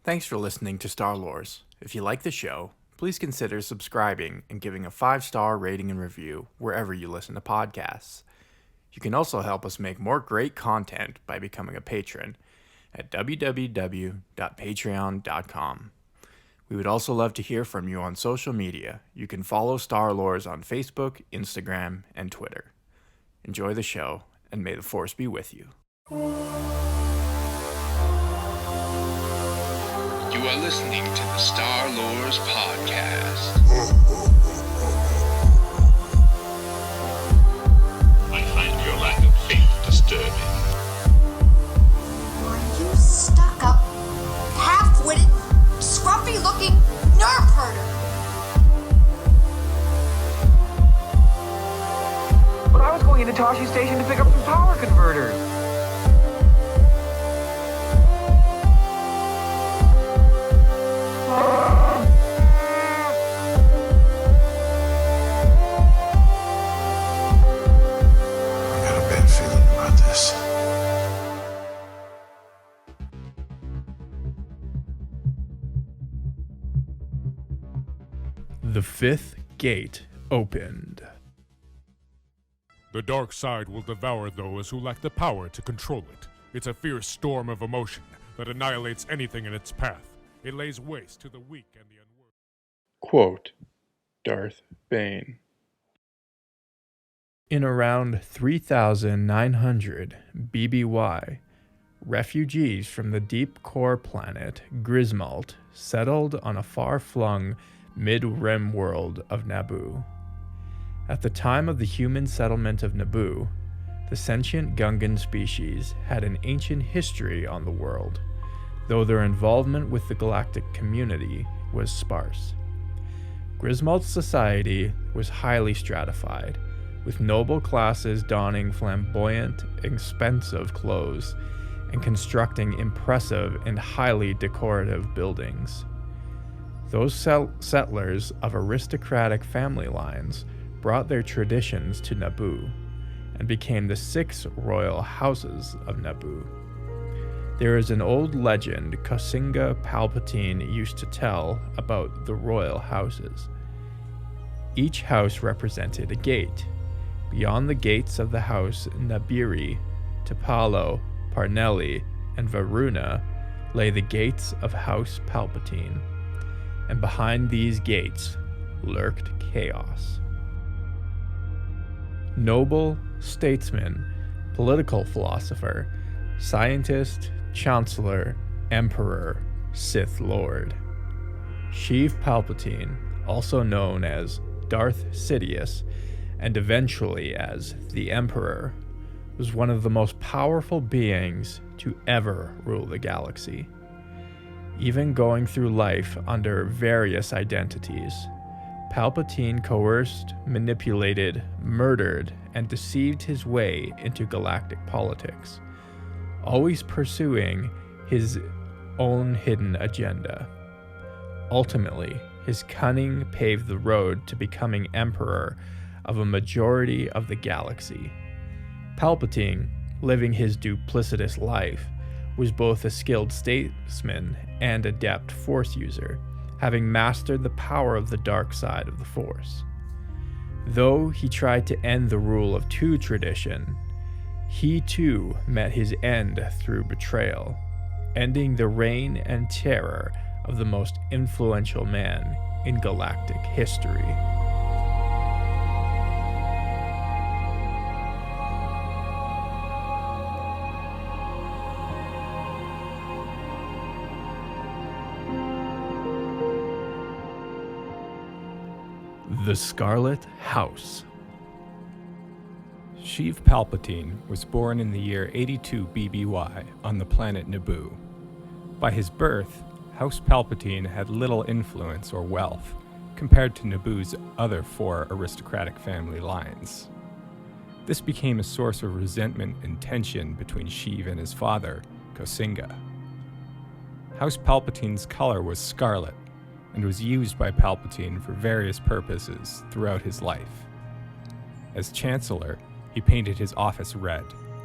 Thanks for listening to Star Lores. If you like the show, please consider subscribing and giving a 5-star rating and review wherever you listen to podcasts. You can also help us make more great content by becoming a patron at www.patreon.com. We would also love to hear from you on social media. You can follow Star Lores on Facebook, Instagram, and Twitter. Enjoy the show, and may the Force be with you. You are listening to the Star Lores Podcast. I find your lack of faith disturbing. Are you stuck-up, half-witted, scruffy-looking nerf herder? But I was going into Toshi Station to pick up some power converters. The fifth gate opened. The dark side will devour those who lack the power to control it. It's a fierce storm of emotion that annihilates anything in its path. It lays waste to the weak and the unworthy. Quote, Darth Bane. In around 3,900 BBY, refugees from the deep core planet Grismalt settled on a far-flung mid-rim world of Naboo. At the time of the human settlement of Naboo, the sentient Gungan species had an ancient history on the world, though their involvement with the galactic community was sparse. Grismalt's society was highly stratified, with noble classes donning flamboyant, expensive clothes and constructing impressive and highly decorative buildings. Those settlers of aristocratic family lines brought their traditions to Naboo and became the 6 royal houses of Naboo. There is an old legend Kosinga Palpatine used to tell about the royal houses. Each house represented a gate. Beyond the gates of the house Nabiri, Tepalo, Parnelli, and Varuna lay the gates of House Palpatine, and behind these gates lurked chaos. Noble, statesman, political philosopher, scientist, chancellor, emperor, Sith Lord. Sheev Palpatine, also known as Darth Sidious, and eventually as the Emperor, was one of the most powerful beings to ever rule the galaxy. Even going through life under various identities, Palpatine coerced, manipulated, murdered, and deceived his way into galactic politics, always pursuing his own hidden agenda. Ultimately, his cunning paved the road to becoming emperor of a majority of the galaxy. Palpatine, living his duplicitous life, was both a skilled statesman and adept Force user, having mastered the power of the dark side of the Force. Though he tried to end the rule of 2 tradition, he too met his end through betrayal, ending the reign and terror of the most influential man in galactic history. The Scarlet House. Sheev Palpatine was born in the year 82 BBY on the planet Naboo. By his birth, House Palpatine had little influence or wealth compared to Naboo's other 4 aristocratic family lines. This became a source of resentment and tension between Sheev and his father, Kosinga. House Palpatine's color was scarlet, and was used by Palpatine for various purposes throughout his life. As Chancellor, he painted his office red.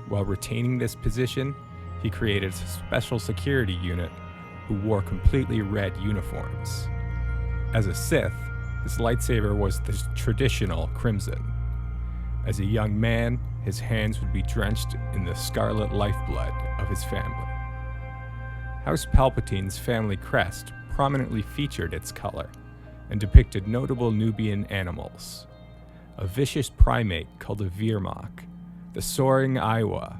While retaining this position, he created a special security unit who wore completely red uniforms. As a Sith, his lightsaber was the traditional crimson. As a young man, his hands would be drenched in the scarlet lifeblood of his family. House Palpatine's family crest prominently featured its color and depicted notable Nubian animals: a vicious primate called a Virmak, the soaring Aiwa,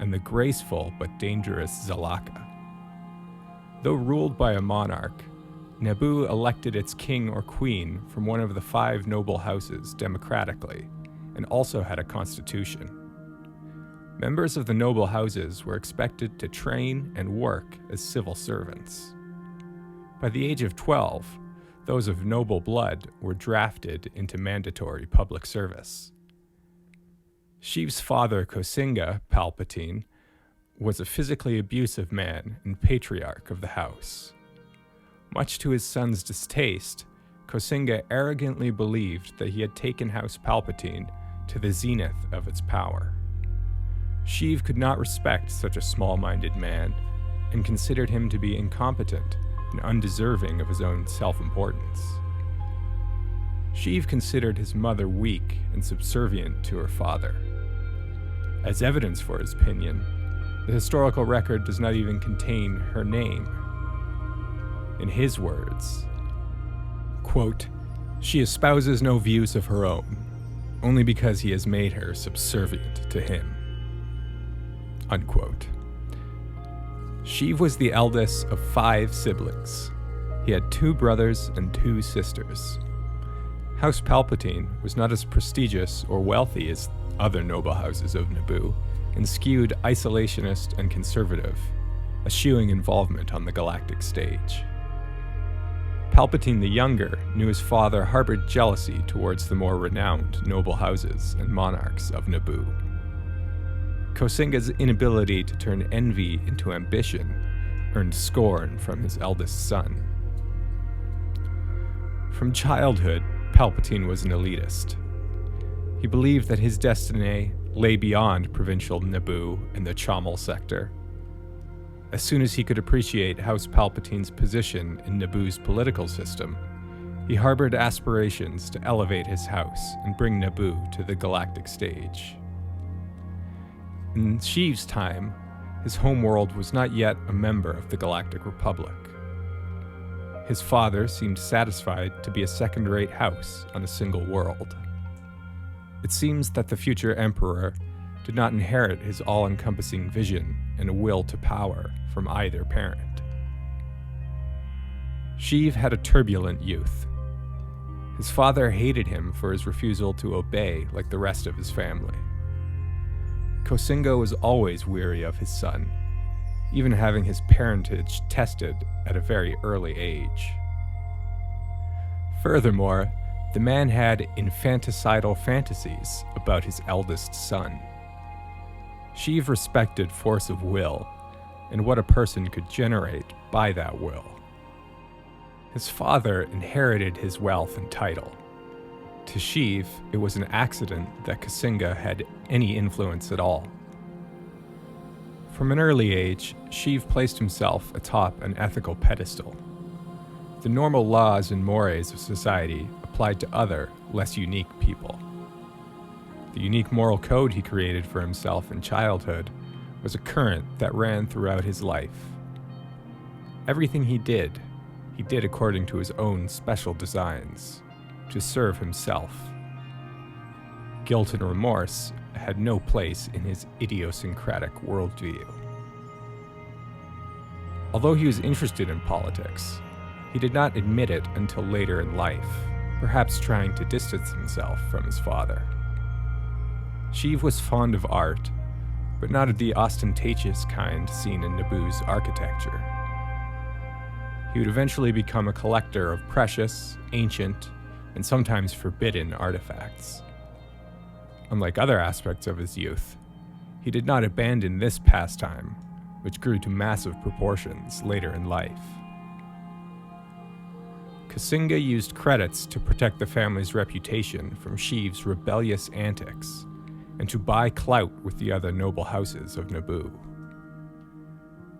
and the graceful but dangerous Zalaka. Though ruled by a monarch, Naboo elected its king or queen from one of the 5 noble houses democratically, and also had a constitution. Members of the noble houses were expected to train and work as civil servants. By the age of 12, those of noble blood were drafted into mandatory public service. Sheev's father, Kosinga Palpatine, was a physically abusive man and patriarch of the house. Much to his son's distaste, Kosinga arrogantly believed that he had taken House Palpatine to the zenith of its power. Sheev could not respect such a small-minded man and considered him to be incompetent and undeserving of his own self-importance. Sheev considered his mother weak and subservient to her father. As evidence for his opinion, the historical record does not even contain her name. In his words, quote, "She espouses no views of her own, only because he has made her subservient to him." Unquote. Sheev was the eldest of 5 siblings. He had 2 brothers and 2 sisters. House Palpatine was not as prestigious or wealthy as other noble houses of Naboo, and skewed isolationist and conservative, eschewing involvement on the galactic stage. Palpatine the Younger knew his father harbored jealousy towards the more renowned noble houses and monarchs of Naboo. Kosinga's inability to turn envy into ambition earned scorn from his eldest son. From childhood, Palpatine was an elitist. He believed that his destiny lay beyond provincial Naboo and the Chamal sector. As soon as he could appreciate House Palpatine's position in Naboo's political system, he harbored aspirations to elevate his house and bring Naboo to the galactic stage. In Sheev's time, his homeworld was not yet a member of the Galactic Republic. His father seemed satisfied to be a second-rate house on a single world. It seems that the future emperor did not inherit his all-encompassing vision and a will to power from either parent. Sheev had a turbulent youth. His father hated him for his refusal to obey like the rest of his family. Kosinga was always weary of his son, even having his parentage tested at a very early age. Furthermore, the man had infanticidal fantasies about his eldest son. Sheev respected force of will and what a person could generate by that will. His father inherited his wealth and title. To Sheev, it was an accident that Kosinga had any influence at all. From an early age, Sheev placed himself atop an ethical pedestal. The normal laws and mores of society applied to other, less unique people. The unique moral code he created for himself in childhood was a current that ran throughout his life. Everything he did according to his own special designs, to serve himself. Guilt and remorse had no place in his idiosyncratic worldview. Although he was interested in politics, he did not admit it until later in life, perhaps trying to distance himself from his father. Sheev was fond of art, but not of the ostentatious kind seen in Naboo's architecture. He would eventually become a collector of precious, ancient, and sometimes forbidden artifacts. Unlike other aspects of his youth, he did not abandon this pastime, which grew to massive proportions later in life. Kosinga used credits to protect the family's reputation from Sheev's rebellious antics, and to buy clout with the other noble houses of Naboo.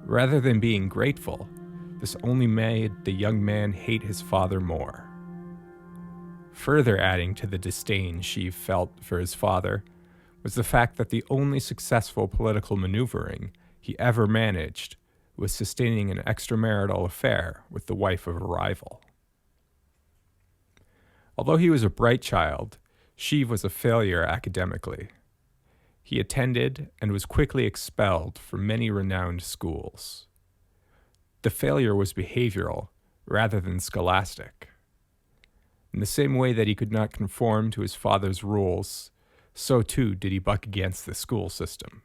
Rather than being grateful, This only made the young man hate his father more. Further adding to the disdain Sheev felt for his father was the fact that the only successful political maneuvering he ever managed was sustaining an extramarital affair with the wife of a rival. Although he was a bright child, Sheev was a failure academically. He attended and was quickly expelled from many renowned schools. The failure was behavioral rather than scholastic. In the same way that he could not conform to his father's rules, so too did he buck against the school system.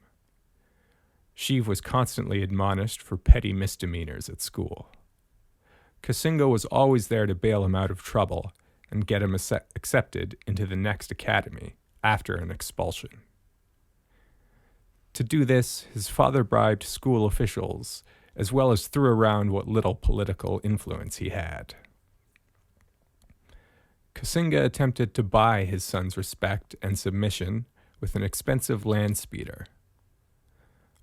Sheev was constantly admonished for petty misdemeanors at school. Kasinga was always there to bail him out of trouble and get him accepted into the next academy after an expulsion. To do this, his father bribed school officials, as well as threw around what little political influence he had. Kasinga attempted to buy his son's respect and submission with an expensive land speeder.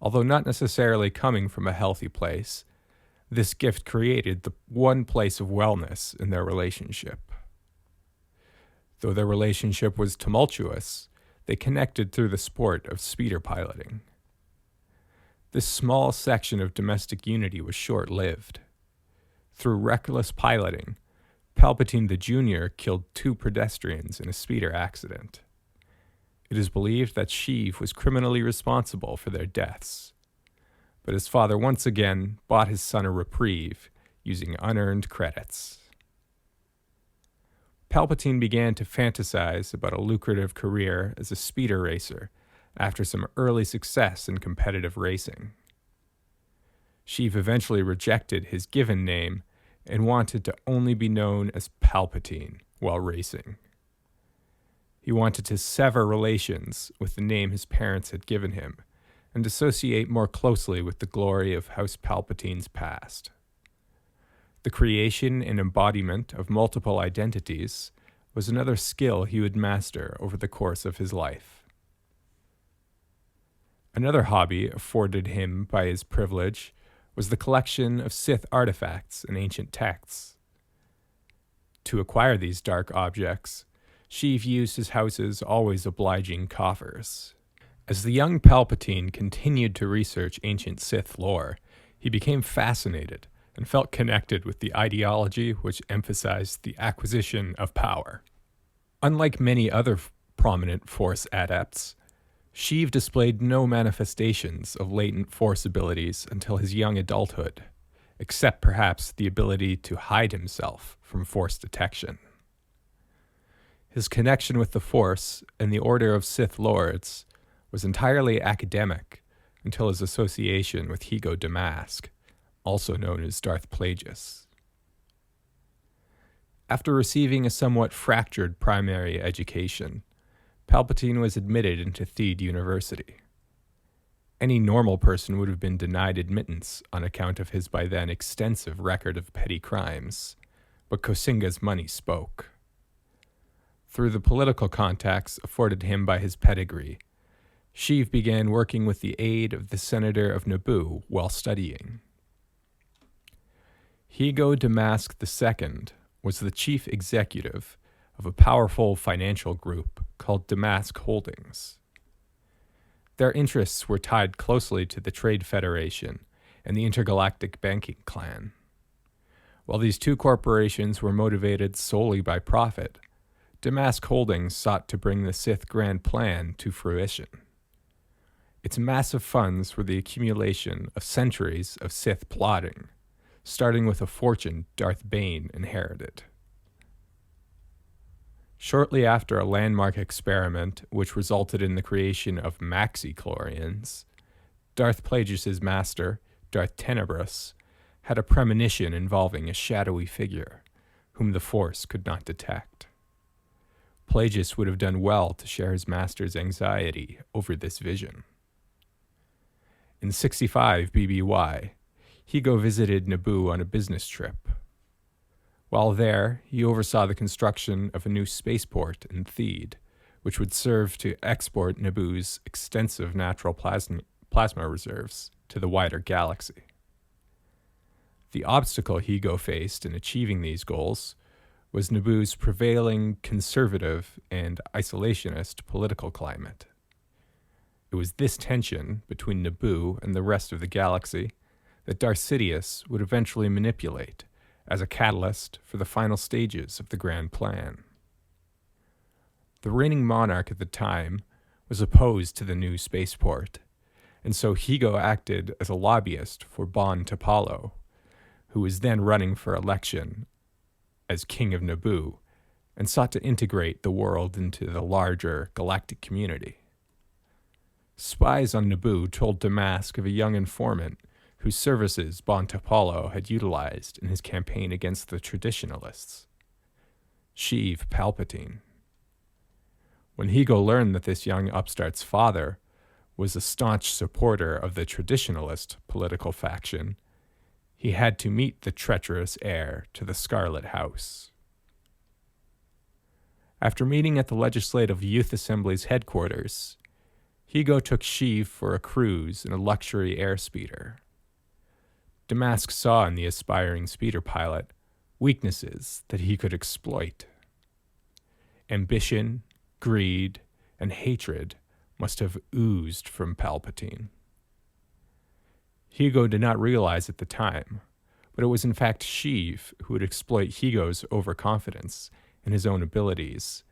Although not necessarily coming from a healthy place, this gift created the one place of wellness in their relationship. Though their relationship was tumultuous, they connected through the sport of speeder piloting. This small section of domestic unity was short-lived. Through reckless piloting, Palpatine the Jr. killed 2 pedestrians in a speeder accident. It is believed that Sheev was criminally responsible for their deaths, but his father once again bought his son a reprieve using unearned credits. Palpatine began to fantasize about a lucrative career as a speeder racer after some early success in competitive racing. Sheev eventually rejected his given name and wanted to only be known as Palpatine while racing. He wanted to sever relations with the name his parents had given him and associate more closely with the glory of House Palpatine's past. The creation and embodiment of multiple identities was another skill he would master over the course of his life. Another hobby afforded him by his privilege was the collection of Sith artifacts and ancient texts. To acquire these dark objects, Sheev used his house's always obliging coffers. As the young Palpatine continued to research ancient Sith lore, he became fascinated and felt connected with the ideology which emphasized the acquisition of power. Unlike many other prominent Force adepts, Sheev displayed no manifestations of latent Force abilities until his young adulthood, except perhaps the ability to hide himself from Force detection. His connection with the Force and the Order of Sith Lords was entirely academic until his association with Higo Damask, also known as Darth Plagueis. After receiving a somewhat fractured primary education, Palpatine was admitted into Theed University. Any normal person would have been denied admittance on account of his by then extensive record of petty crimes, but Kosinga's money spoke. Through the political contacts afforded him by his pedigree, Sheev began working with the aid of the Senator of Naboo while studying. Higo Damask II was the chief executive of a powerful financial group called Damask Holdings. Their interests were tied closely to the Trade Federation and the Intergalactic Banking Clan. While these two corporations were motivated solely by profit, Damask Holdings sought to bring the Sith Grand Plan to fruition. Its massive funds were the accumulation of centuries of Sith plotting, starting with a fortune Darth Bane inherited. Shortly after a landmark experiment which resulted in the creation of maxi-chlorians, Darth Plagueis' master, Darth Tenebrous, had a premonition involving a shadowy figure, whom the Force could not detect. Plagueis would have done well to share his master's anxiety over this vision. In 65 BBY, Higo visited Naboo on a business trip. While there, he oversaw the construction of a new spaceport in Theed, which would serve to export Naboo's extensive natural plasma reserves to the wider galaxy. The obstacle Higo faced in achieving these goals was Naboo's prevailing conservative and isolationist political climate. It was this tension between Naboo and the rest of the galaxy that Darth Sidious would eventually manipulate as a catalyst for the final stages of the grand plan. The reigning monarch at the time was opposed to the new spaceport, and so Higo acted as a lobbyist for Bon Tapalo, who was then running for election as King of Naboo, and sought to integrate the world into the larger galactic community. Spies on Naboo told Damask of a young informant whose services Bon Tapalo had utilized in his campaign against the traditionalists, Sheev Palpatine. When Higo learned that this young upstart's father was a staunch supporter of the traditionalist political faction, he had to meet the treacherous heir to the Scarlet House. After meeting at the Legislative Youth Assembly's headquarters, Higo took Sheev for a cruise in a luxury airspeeder. Damask saw in the aspiring speeder pilot weaknesses that he could exploit. Ambition, greed, and hatred must have oozed from Palpatine. Higo did not realize at the time, but it was in fact Sheev who would exploit Higo's overconfidence in his own abilities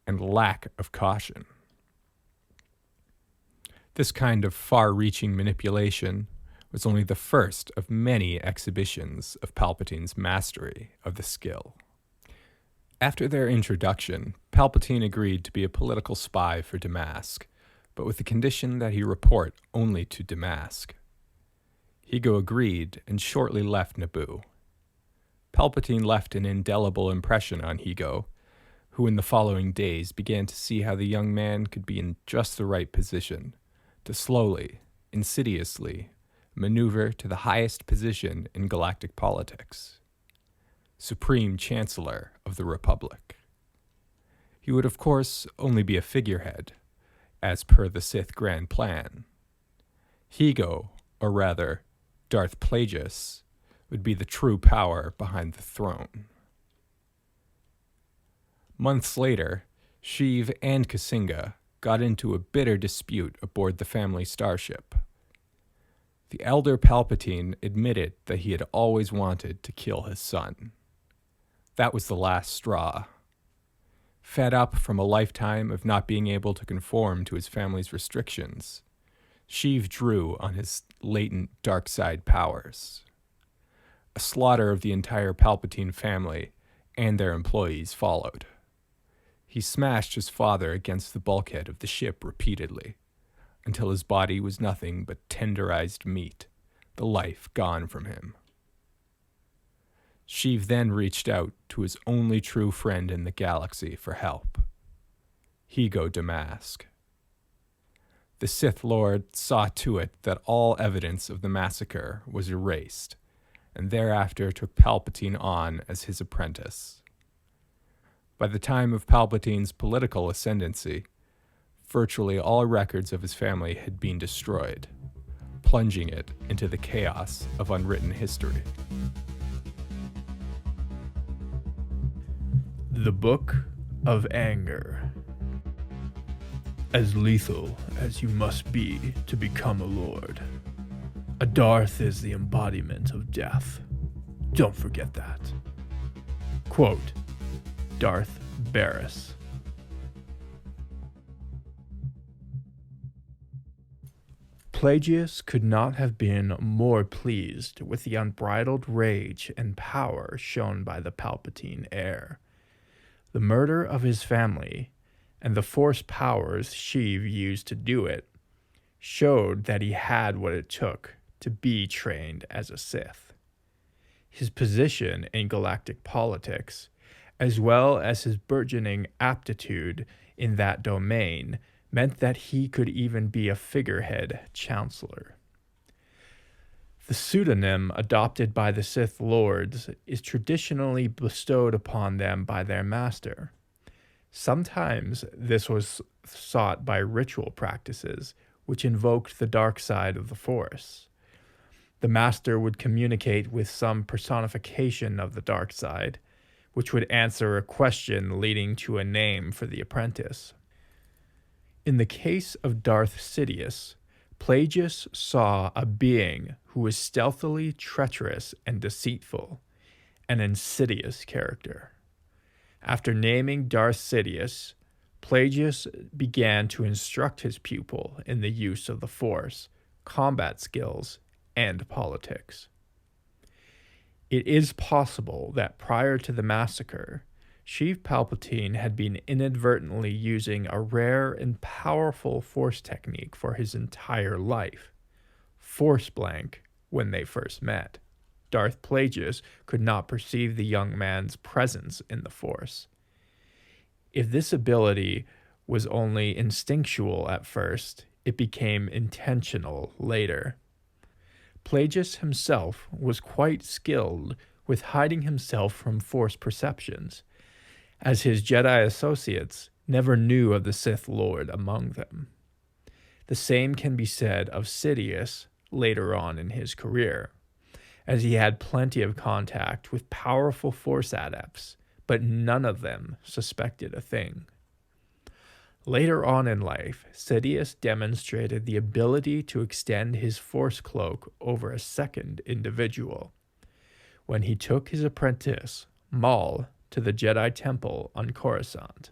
and lack of caution. This kind of far-reaching manipulation was only the first of many exhibitions of Palpatine's mastery of the skill. After their introduction, Palpatine agreed to be a political spy for Damask, but with the condition that he report only to Damask. Higo agreed and shortly left Naboo. Palpatine left an indelible impression on Higo, who in the following days began to see how the young man could be in just the right position to slowly, insidiously, maneuver to the highest position in galactic politics, Supreme Chancellor of the Republic. He would, of course, only be a figurehead, as per the Sith Grand Plan. Higo, or rather, Darth Plagueis, would be the true power behind the throne. Months later, Sheev and Kasinga got into a bitter dispute aboard the family starship. The elder Palpatine admitted that he had always wanted to kill his son. That was the last straw. Fed up from a lifetime of not being able to conform to his family's restrictions, Sheev drew on his latent dark side powers. A slaughter of the entire Palpatine family and their employees followed. He smashed his father against the bulkhead of the ship repeatedly, until his body was nothing but tenderized meat, the life gone from him. Sheev then reached out to his only true friend in the galaxy for help, Higo Damask. The Sith Lord saw to it that all evidence of the massacre was erased, and thereafter took Palpatine on as his apprentice. By the time of Palpatine's political ascendancy, virtually all records of his family had been destroyed, plunging it into the chaos of unwritten history. The Book of Anger. As lethal as you must be to become a lord. A Darth is the embodiment of death. Don't forget that. Quote, Darth Barris. Plagueis could not have been more pleased with the unbridled rage and power shown by the Palpatine heir. The murder of his family, and the force powers Sheev used to do it, showed that he had what it took to be trained as a Sith. His position in galactic politics, as well as his burgeoning aptitude in that domain, meant that he could even be a figurehead chancellor. The pseudonym adopted by the Sith Lords is traditionally bestowed upon them by their master. Sometimes this was sought by ritual practices, which invoked the dark side of the Force. The master would communicate with some personification of the dark side, which would answer a question leading to a name for the apprentice. In the case of Darth Sidious, Plagius saw a being who was stealthily treacherous and deceitful, an insidious character. After naming Darth Sidious, Plagius began to instruct his pupil in the use of the Force, combat skills, and politics. It is possible that prior to the massacre, Chief Palpatine had been inadvertently using a rare and powerful Force technique for his entire life, Force blank, when they first met. Darth Plagueis could not perceive the young man's presence in the Force. If this ability was only instinctual at first, it became intentional later. Plagueis himself was quite skilled with hiding himself from Force perceptions, as his Jedi associates never knew of the Sith Lord among them. The same can be said of Sidious later on in his career, as he had plenty of contact with powerful Force adepts, but none of them suspected a thing. Later on in life, Sidious demonstrated the ability to extend his Force cloak over a second individual, when he took his apprentice, Maul, to the Jedi Temple on Coruscant.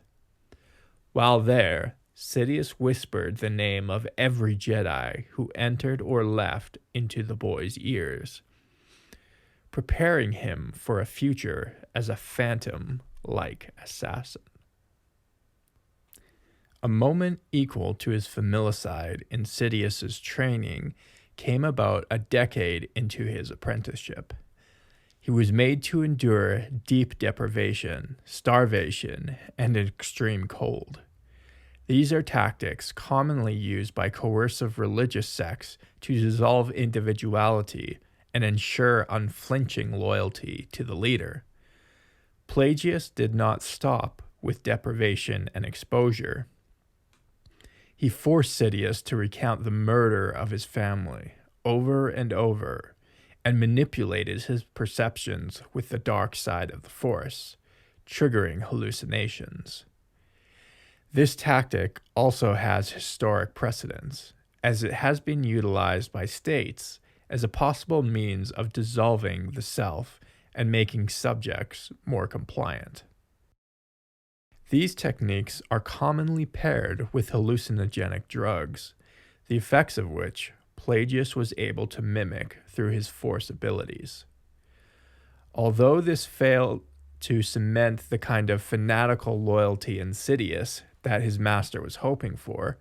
While there, Sidious whispered the name of every Jedi who entered or left into the boy's ears, preparing him for a future as a phantom-like assassin. A moment equal to his familicide in Sidious's training came about a decade into his apprenticeship. He was made to endure deep deprivation, starvation, and extreme cold. These are tactics commonly used by coercive religious sects to dissolve individuality and ensure unflinching loyalty to the leader. Plagius did not stop with deprivation and exposure. He forced Sidious to recount the murder of his family over and over, and manipulated his perceptions with the dark side of the Force, triggering hallucinations. This tactic also has historic precedence, as it has been utilized by states as a possible means of dissolving the self and making subjects more compliant. These techniques are commonly paired with hallucinogenic drugs, the effects of which Plagius was able to mimic through his Force abilities. Although this failed to cement the kind of fanatical loyalty in Sidious that his master was hoping for,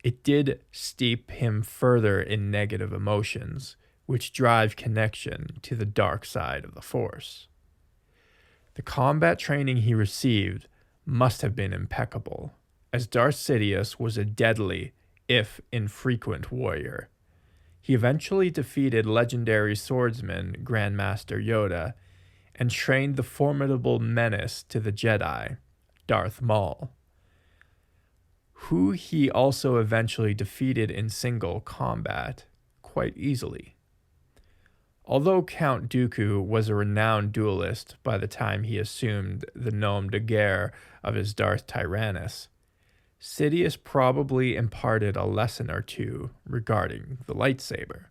it did steep him further in negative emotions, which drive connection to the dark side of the Force. The combat training he received must have been impeccable, as Darth Sidious was a deadly, if infrequent, warrior. He eventually defeated legendary swordsman Grandmaster Yoda and trained the formidable menace to the Jedi, Darth Maul, who he also eventually defeated in single combat quite easily. Although Count Dooku was a renowned duelist by the time he assumed the nom de guerre of his Darth Tyrannus, Sidious probably imparted a lesson or two regarding the lightsaber.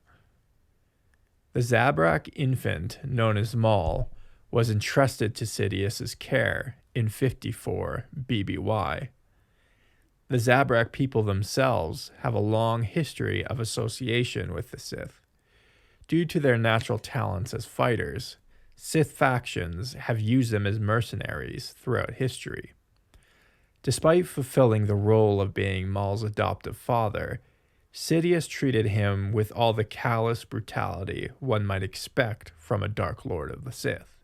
The Zabrak infant, known as Maul, was entrusted to Sidious's care in 54 BBY. The Zabrak people themselves have a long history of association with the Sith. Due to their natural talents as fighters, Sith factions have used them as mercenaries throughout history. Despite fulfilling the role of being Maul's adoptive father, Sidious treated him with all the callous brutality one might expect from a Dark Lord of the Sith.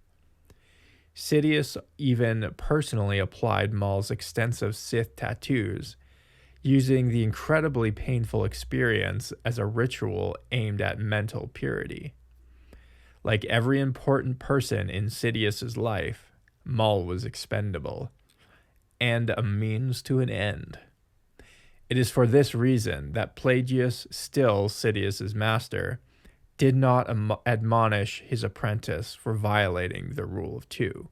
Sidious even personally applied Maul's extensive Sith tattoos, using the incredibly painful experience as a ritual aimed at mental purity. Like every important person in Sidious's life, Maul was expendable, and a means to an end. It is for this reason that Plagius, still Sidious's master, did not admonish his apprentice for violating the rule of two.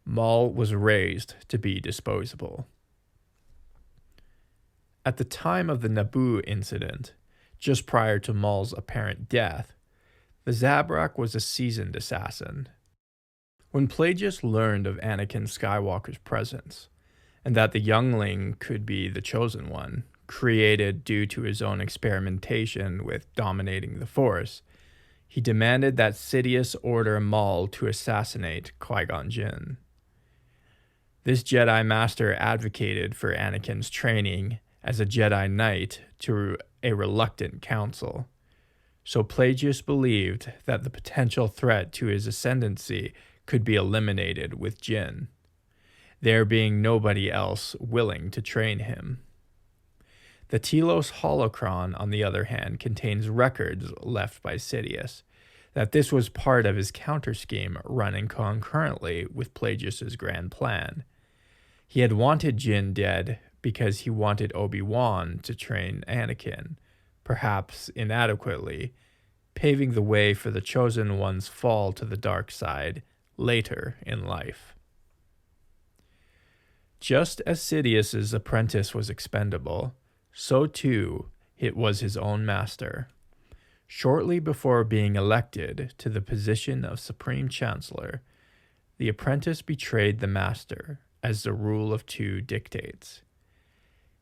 Maul was raised to be disposable. At the time of the Naboo incident, just prior to Maul's apparent death, the Zabrak was a seasoned assassin. When Plagueis learned of Anakin Skywalker's presence, and that the youngling could be the Chosen One, created due to his own experimentation with dominating the Force, he demanded that Sidious order Maul to assassinate Qui-Gon Jinn. This Jedi Master advocated for Anakin's training as a Jedi Knight to a reluctant council, so Plagueis believed that the potential threat to his ascendancy could be eliminated with Jinn, there being nobody else willing to train him. The Telos holocron, on the other hand, contains records left by Sidious that this was part of his counter-scheme running concurrently with Plagueis' grand plan. He had wanted Jinn dead because he wanted Obi-Wan to train Anakin, perhaps inadequately, paving the way for the Chosen One's fall to the dark side later in life. Just as Sidious's apprentice was expendable, so too it was his own master. Shortly before being elected to the position of Supreme Chancellor, the apprentice betrayed the master, as the rule of two dictates.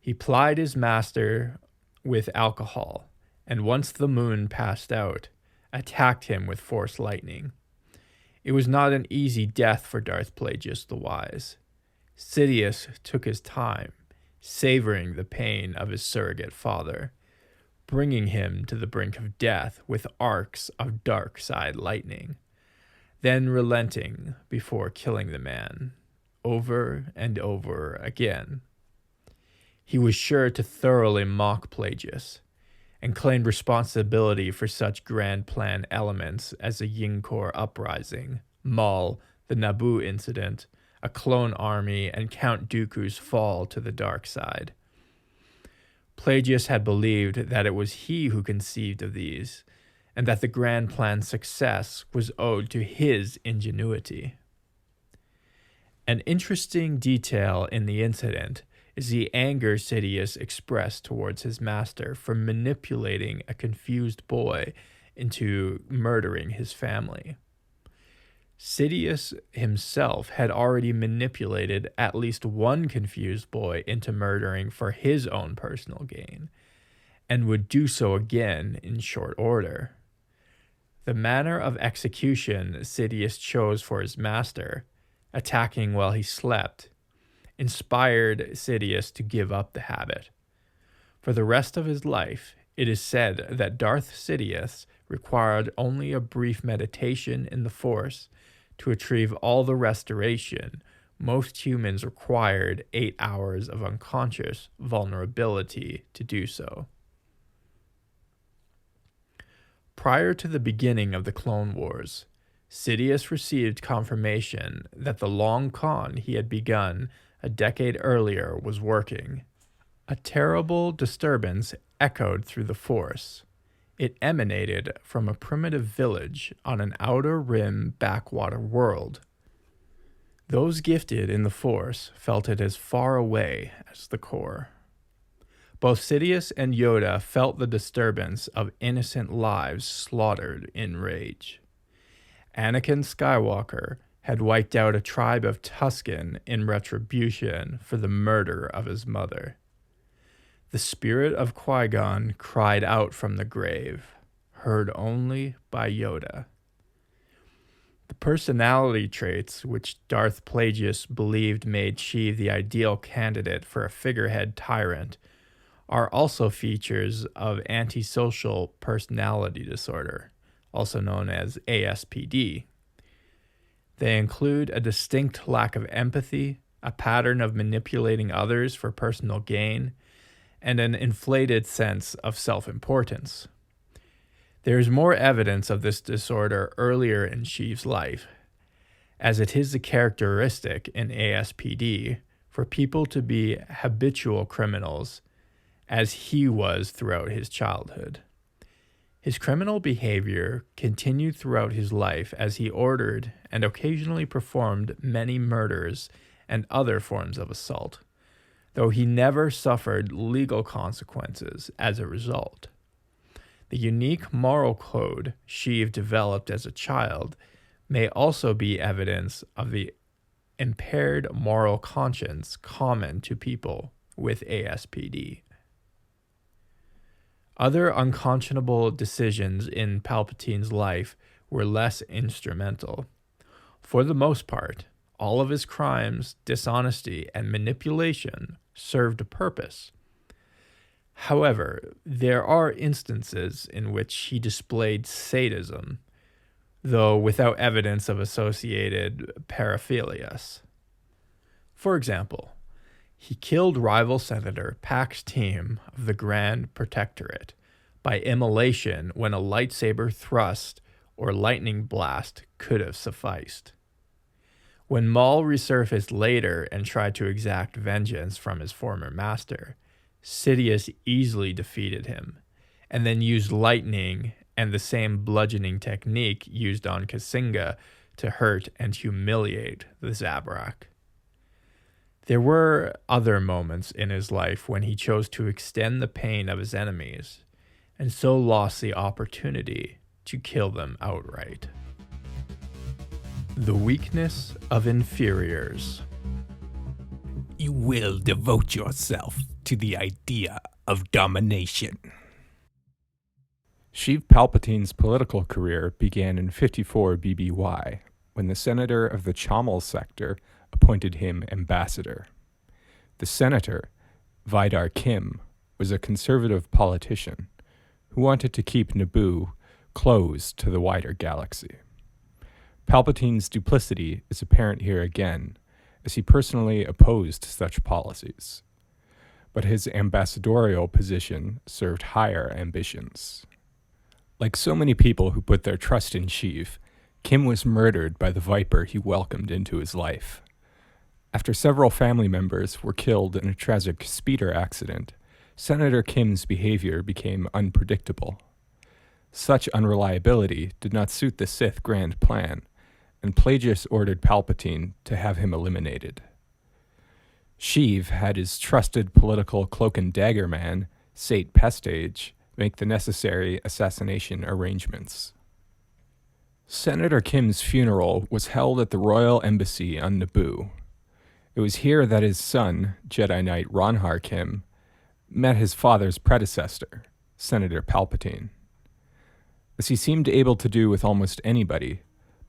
He plied his master with alcohol, and once the moon passed out, attacked him with Force lightning. It was not an easy death for Darth Plagueis the Wise. Sidious took his time, savoring the pain of his surrogate father, bringing him to the brink of death with arcs of dark side lightning, then relenting before killing the man, over and over again. He was sure to thoroughly mock Plagueis, and claimed responsibility for such grand plan elements as the Yingkor uprising, Maul, the Naboo incident, a clone army, and Count Dooku's fall to the dark side. Plagueis had believed that it was he who conceived of these, and that the grand plan's success was owed to his ingenuity. An interesting detail in the incident is the anger Sidious expressed towards his master for manipulating a confused boy into murdering his family. Sidious himself had already manipulated at least one confused boy into murdering for his own personal gain, and would do so again in short order. The manner of execution Sidious chose for his master, attacking while he slept, inspired Sidious to give up the habit. For the rest of his life, it is said that Darth Sidious required only a brief meditation in the Force to achieve all the restoration most humans required 8 hours of unconscious vulnerability to do so. Prior to the beginning of the Clone Wars, Sidious received confirmation that the long con he had begun a decade earlier was working. A terrible disturbance echoed through the Force. It emanated from a primitive village on an outer rim backwater world. Those gifted in the Force felt it as far away as the core. Both Sidious and Yoda felt the disturbance of innocent lives slaughtered in rage. Anakin Skywalker had wiped out a tribe of Tusken in retribution for the murder of his mother. The spirit of Qui-Gon cried out from the grave, heard only by Yoda. The personality traits which Darth Plagueis believed made Sheev the ideal candidate for a figurehead tyrant are also features of antisocial personality disorder, also known as ASPD. They include a distinct lack of empathy, a pattern of manipulating others for personal gain, and an inflated sense of self-importance. There is more evidence of this disorder earlier in Sheev's life, as it is a characteristic in ASPD for people to be habitual criminals, as he was throughout his childhood. His criminal behavior continued throughout his life as he ordered and occasionally performed many murders and other forms of assault, though he never suffered legal consequences as a result. The unique moral code Sheev developed as a child may also be evidence of the impaired moral conscience common to people with ASPD. Other unconscionable decisions in Palpatine's life were less instrumental. For the most part, all of his crimes, dishonesty, and manipulation served a purpose. However, there are instances in which he displayed sadism, though without evidence of associated paraphilias. For example, he killed rival Senator Pax Team of the Grand Protectorate by immolation when a lightsaber thrust or lightning blast could have sufficed. When Maul resurfaced later and tried to exact vengeance from his former master, Sidious easily defeated him, and then used lightning and the same bludgeoning technique used on Kasinga to hurt and humiliate the Zabrak. There were other moments in his life when he chose to extend the pain of his enemies, and so lost the opportunity to kill them outright. The weakness of inferiors. You will devote yourself to the idea of domination. Sheev Palpatine's political career began in 54 BBY, when the senator of the Chamal sector appointed him ambassador. The senator, Vidar Kim, was a conservative politician who wanted to keep Naboo closed to the wider galaxy. Palpatine's duplicity is apparent here again, as he personally opposed such policies. But his ambassadorial position served higher ambitions. Like so many people who put their trust in Sheev, Kim was murdered by the Viper he welcomed into his life. After several family members were killed in a tragic speeder accident, Senator Kim's behavior became unpredictable. Such unreliability did not suit the Sith grand plan, and Plagueis ordered Palpatine to have him eliminated. Sheev had his trusted political cloak and dagger man, Sate Pestage, make the necessary assassination arrangements. Senator Kim's funeral was held at the Royal Embassy on Naboo. It was here that his son, Jedi Knight Ronhar Kim, met his father's predecessor, Senator Palpatine. As he seemed able to do with almost anybody,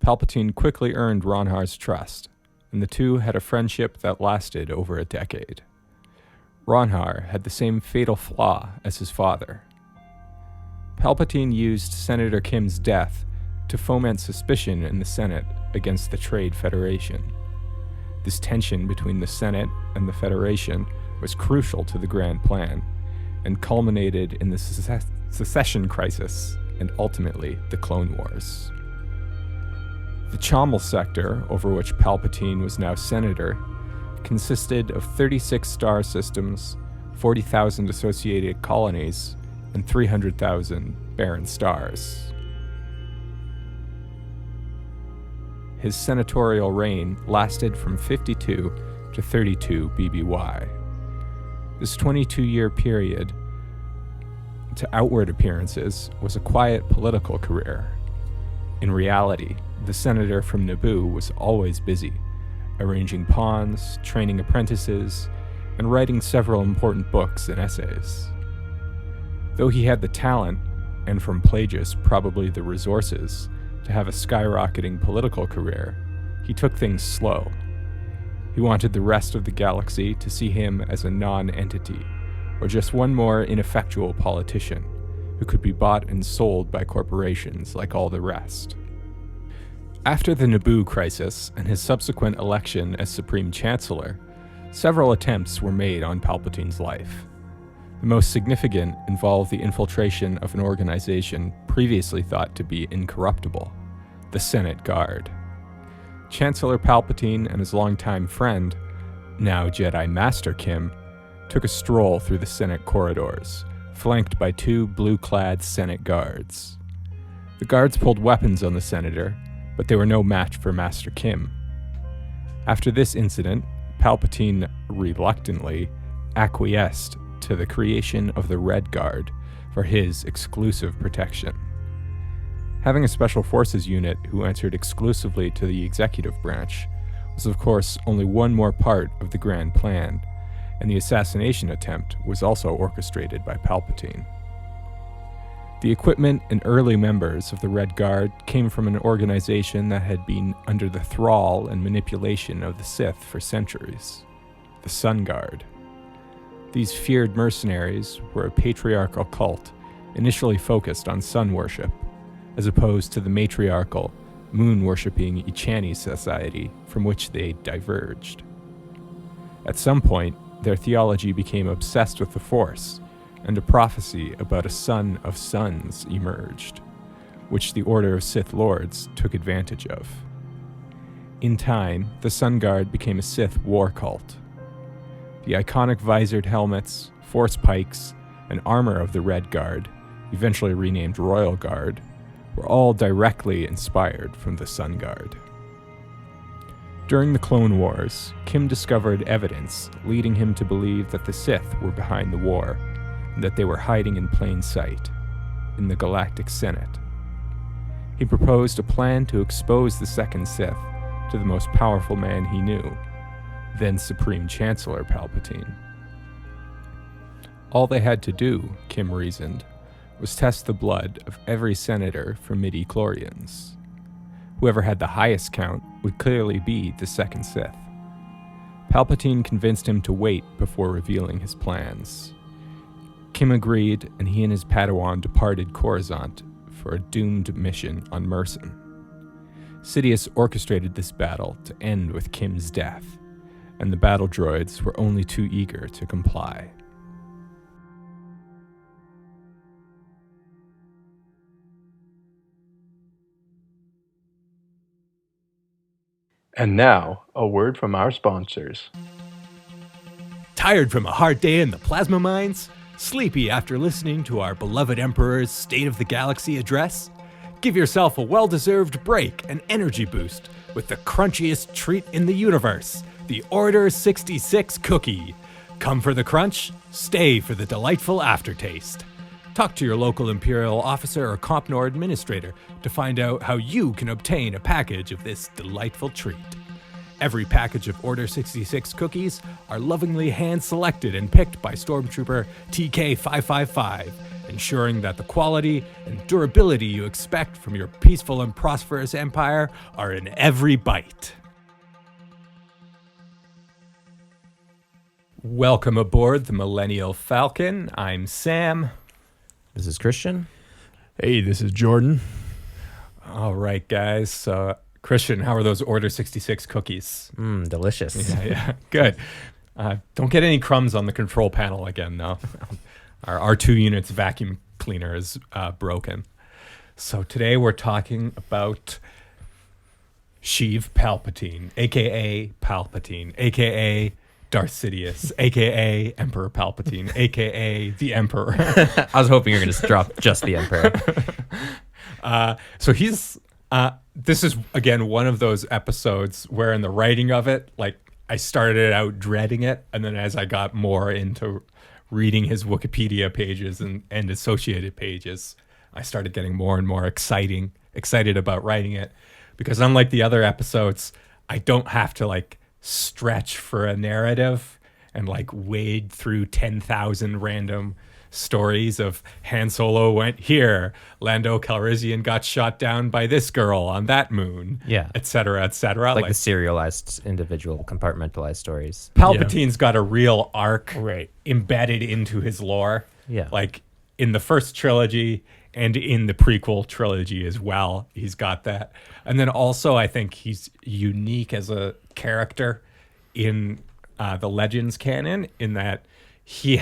Palpatine quickly earned Ronhar's trust, and the two had a friendship that lasted over a decade. Ronhar had the same fatal flaw as his father. Palpatine used Senator Kim's death to foment suspicion in the Senate against the Trade Federation. This tension between the Senate and the Federation was crucial to the Grand Plan, and culminated in the secession crisis and ultimately the Clone Wars. The Chamal sector, over which Palpatine was now senator, consisted of 36 star systems, 40,000 associated colonies, and 300,000 barren stars. His senatorial reign lasted from 52 to 32 BBY. This 22-year period, to outward appearances, was a quiet political career. In reality, the senator from Naboo was always busy, arranging pawns, training apprentices, and writing several important books and essays. Though he had the talent, and from Plagueis probably the resources, to have a skyrocketing political career, he took things slow. He wanted the rest of the galaxy to see him as a non-entity, or just one more ineffectual politician who could be bought and sold by corporations like all the rest. After the Naboo crisis and his subsequent election as Supreme Chancellor, several attempts were made on Palpatine's life. The most significant involved the infiltration of an organization previously thought to be incorruptible, the Senate Guard. Chancellor Palpatine and his longtime friend, now Jedi Master Kim, took a stroll through the Senate corridors, flanked by 2 blue-clad Senate guards. The guards pulled weapons on the senator, but they were no match for Master Kim. After this incident, Palpatine reluctantly acquiesced to the creation of the Red Guard for his exclusive protection. Having a special forces unit who answered exclusively to the executive branch was of course only one more part of the grand plan, and the assassination attempt was also orchestrated by Palpatine. The equipment and early members of the Red Guard came from an organization that had been under the thrall and manipulation of the Sith for centuries, the Sun Guard. These feared mercenaries were a patriarchal cult initially focused on sun worship, as opposed to the matriarchal, moon-worshipping Ichani society from which they diverged. At some point, their theology became obsessed with the Force, and a prophecy about a son of suns emerged, which the Order of Sith Lords took advantage of. In time, the Sun Guard became a Sith war cult. The iconic visored helmets, force pikes, and armor of the Red Guard, eventually renamed Royal Guard, were all directly inspired from the Sun Guard. During the Clone Wars, Kim discovered evidence leading him to believe that the Sith were behind the war, and that they were hiding in plain sight, in the Galactic Senate. He proposed a plan to expose the second Sith to the most powerful man he knew, then Supreme Chancellor Palpatine. All they had to do, Kim reasoned, was test the blood of every senator for midi-chlorians. Whoever had the highest count would clearly be the second Sith. Palpatine convinced him to wait before revealing his plans. Kim agreed, and he and his Padawan departed Coruscant for a doomed mission on Mersin. Sidious orchestrated this battle to end with Kim's death, and the battle droids were only too eager to comply. And now, a word from our sponsors. Tired from a hard day in the plasma mines? Sleepy after listening to our beloved Emperor's State of the Galaxy address? Give yourself a well-deserved break and energy boost with the crunchiest treat in the universe, the Order 66 cookie. Come for the crunch, stay for the delightful aftertaste. Talk to your local Imperial officer or Compnor administrator to find out how you can obtain a package of this delightful treat. Every package of Order 66 cookies are lovingly hand-selected and picked by Stormtrooper TK555, ensuring that the quality and durability you expect from your peaceful and prosperous empire are in every bite. Welcome aboard the Millennial Falcon. I'm Sam. This is Christian. Hey, this is Jordan. All right, guys. Christian, how are those Order 66 cookies? Delicious. Yeah, good. Don't get any crumbs on the control panel again, though. Our R2 unit's vacuum cleaner is broken. So today we're talking about Sheev Palpatine, a.k.a. Palpatine, a.k.a. Darth Sidious, a.k.a. Emperor Palpatine, a.k.a. the Emperor. I was hoping you were going to drop just the Emperor. So he's... this is, again, one of those episodes where in the writing of it, like, I started out dreading it, and then as I got more into reading his Wikipedia pages and associated pages, I started getting more and more excited about writing it, because unlike the other episodes, I don't have to, like, stretch for a narrative and, like, wade through 10,000 random stories of Han Solo went here, Lando Calrissian got shot down by this girl on that moon, etc., etc. Like the serialized, individual, compartmentalized stories. Palpatine's got a real arc embedded into his lore. Yeah. Like in the first trilogy and in the prequel trilogy as well, he's got that. And then also I think he's unique as a character in the Legends canon in that he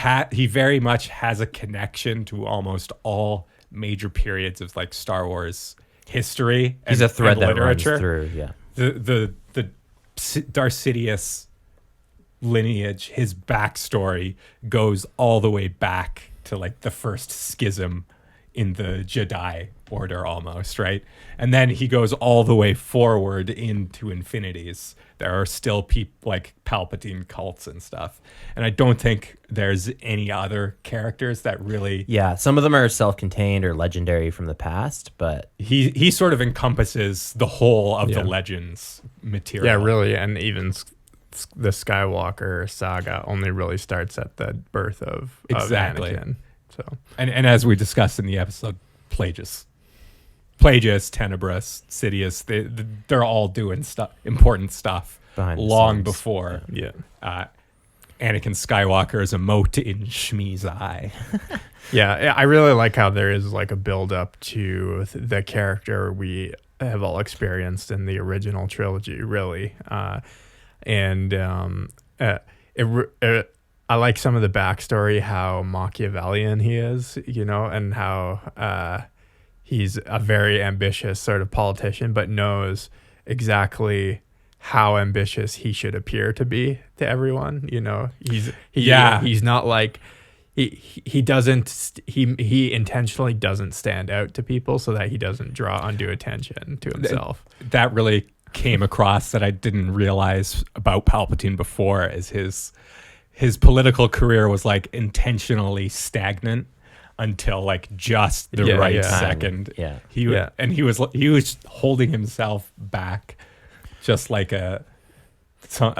very much has a connection to almost all major periods of like Star Wars history. He's a thread that runs through, The Darth Sidious lineage, his backstory goes all the way back to like the first schism in the Jedi Order almost, right? And then he goes all the way forward into Infinities. There are still like Palpatine cults and stuff. And I don't think there's any other characters that really... Yeah, some of them are self-contained or legendary from the past, but... He sort of encompasses the whole of the Legends material. Yeah, really. And even the Skywalker saga only really starts at the birth of Anakin. So, and as we discussed in the episode, Plagueis, Tenebris, Sidious, they're all doing important stuff behind long scenes. before Anakin Skywalker's emote in Shmi's eye. Yeah, I really like how there is like a build up to the character we have all experienced in the original trilogy, really. I like some of the backstory, how Machiavellian he is, and how he's a very ambitious sort of politician, but knows exactly how ambitious he should appear to be to everyone. He's not like he intentionally doesn't stand out to people so that he doesn't draw undue attention to himself. That really came across that I didn't realize about Palpatine before, as his political career was like intentionally stagnant until like just the right second. Yeah. And he was holding himself back, just like a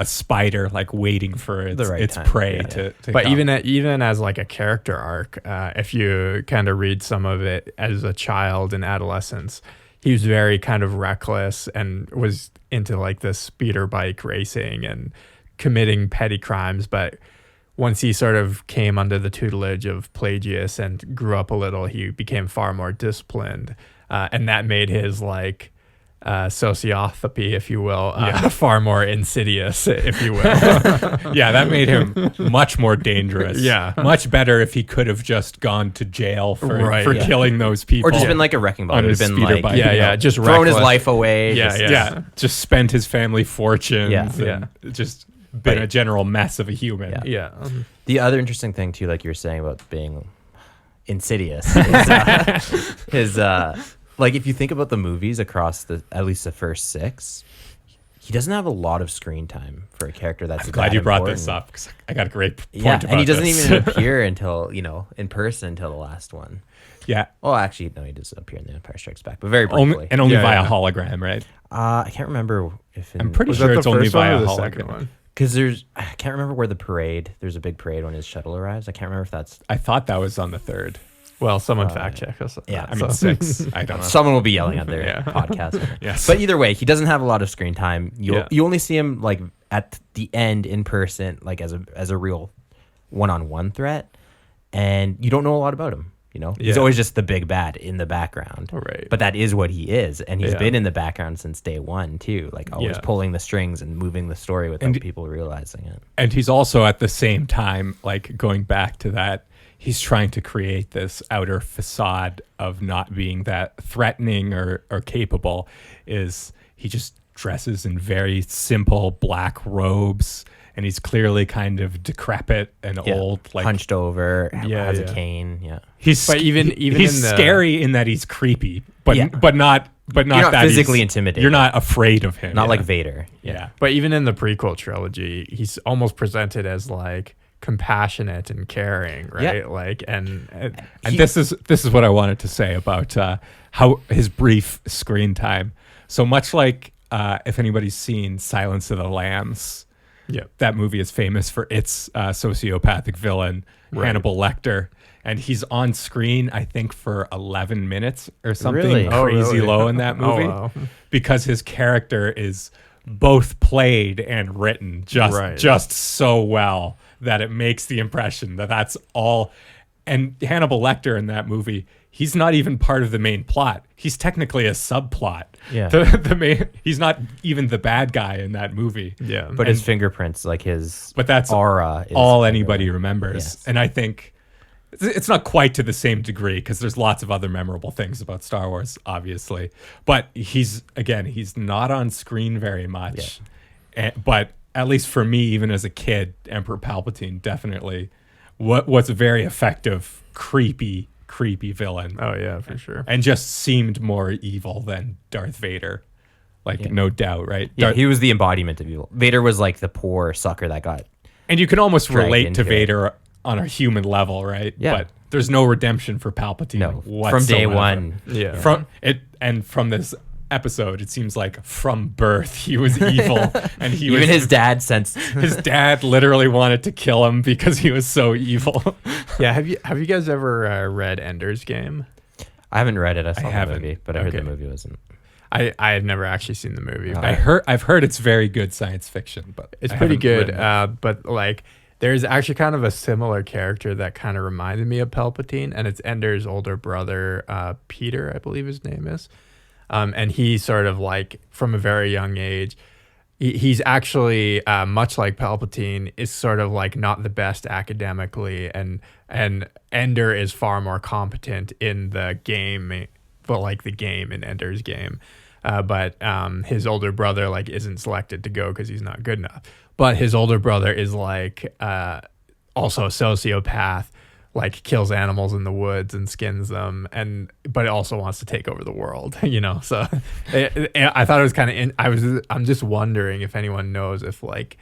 spider, like waiting for its prey to But come. even as like a character arc, if you kind of read some of it as a child and adolescence, he was very kind of reckless and was into like the speeder bike racing and committing petty crimes. But once he sort of came under the tutelage of Plagueis and grew up a little, he became far more disciplined, and that made his like sociopathy, if you will, far more insidious, if you will. Yeah, that made him much more dangerous. Yeah. Much better if he could have just gone to jail for killing those people. Or just been like a wrecking ball. On his been speeder like, bike. Just thrown his reckless. life away. Yeah, Just spent his family fortunes. Yeah. And just been a general mess of a human. Yeah. The other interesting thing too, like you were saying about being insidious, is like if you think about the movies across at least the first 6, he doesn't have a lot of screen time for a character that's. I'm glad you brought this up because I got a great point about and he doesn't this. even appear until in person until the last one. Yeah. Well, actually, no, he does appear in The Empire Strikes Back, but very briefly. Only via hologram, right? I can't remember if. I'm pretty Was sure that it's the only first one via or the hologram. second one? Because I can't remember where there's a big parade when his shuttle arrives. I can't remember if that's. I thought that was on the 3rd. Well, someone fact check us. Yeah, I mean 6. I don't know. Someone will be yelling at their podcast. Yes. But either way, he doesn't have a lot of screen time. You only see him like at the end in person, like as a real one-on-one threat, and you don't know a lot about him. He's always just the big bad in the background. Right. But that is what he is, and he's been in the background since day one too, like always pulling the strings and moving the story without people realizing it. And he's also at the same time, like going back to that, he's trying to create this outer facade of not being that threatening or capable. Is he just dresses in very simple black robes, and he's clearly kind of decrepit and old, like hunched over, has a cane. Yeah, he's even he's scary in that he's creepy, but not you're not that physically he's- intimidating. You're not afraid of him. not like Vader. Yeah. But even in the prequel trilogy, he's almost presented as like compassionate and caring, right? Yeah. Like and this is what I wanted to say about how his brief screen time. So much like if anybody's seen Silence of the Lambs, that movie is famous for its sociopathic villain, Hannibal Lecter. And he's on screen, I think, for 11 minutes or something Really? crazy low in that movie, because his character is both played and written just so well that it makes the impression that that's all. And Hannibal Lecter in that movie, he's not even part of the main plot. He's technically a subplot. Yeah. The main, he's not even the bad guy in that movie. Yeah. But his fingerprints, like his that's aura, is all anybody remembers. Yes. And I think it's not quite to the same degree, because there's lots of other memorable things about Star Wars, obviously. But he's not on screen very much. But at least for me, even as a kid, Emperor Palpatine definitely was a very effective, creepy villain. Oh yeah, for sure. And just seemed more evil than Darth Vader. Like, no doubt, right? Yeah, he was the embodiment of evil. Vader was like the poor sucker that got. And you can almost dragged relate to into it. Vader on a human level, right? Yeah. But there's no redemption for Palpatine No, whatsoever. from day one. Yeah. From it, and from this episode, it seems like from birth he was evil, and Even his dad sensed. his dad literally wanted to kill him because he was so evil. Yeah, have you guys ever read Ender's Game? I haven't read it. I saw the haven't. movie, but I heard Okay. the movie wasn't. I had never actually seen the movie. But I've heard it's very good science fiction, but it's I pretty haven't good. read it. But like, there's actually kind of a similar character that kind of reminded me of Palpatine, and it's Ender's older brother, Peter, I believe his name is. And he sort of like from a very young age, he's actually much like Palpatine, is sort of like not the best academically, and Ender is far more competent in the game, but like the game in Ender's Game. But his older brother like isn't selected to go because he's not good enough. But his older brother is like also a sociopath, like kills animals in the woods and skins them, but it also wants to take over the world, you know. So I thought it was kind of. I'm just wondering if anyone knows if like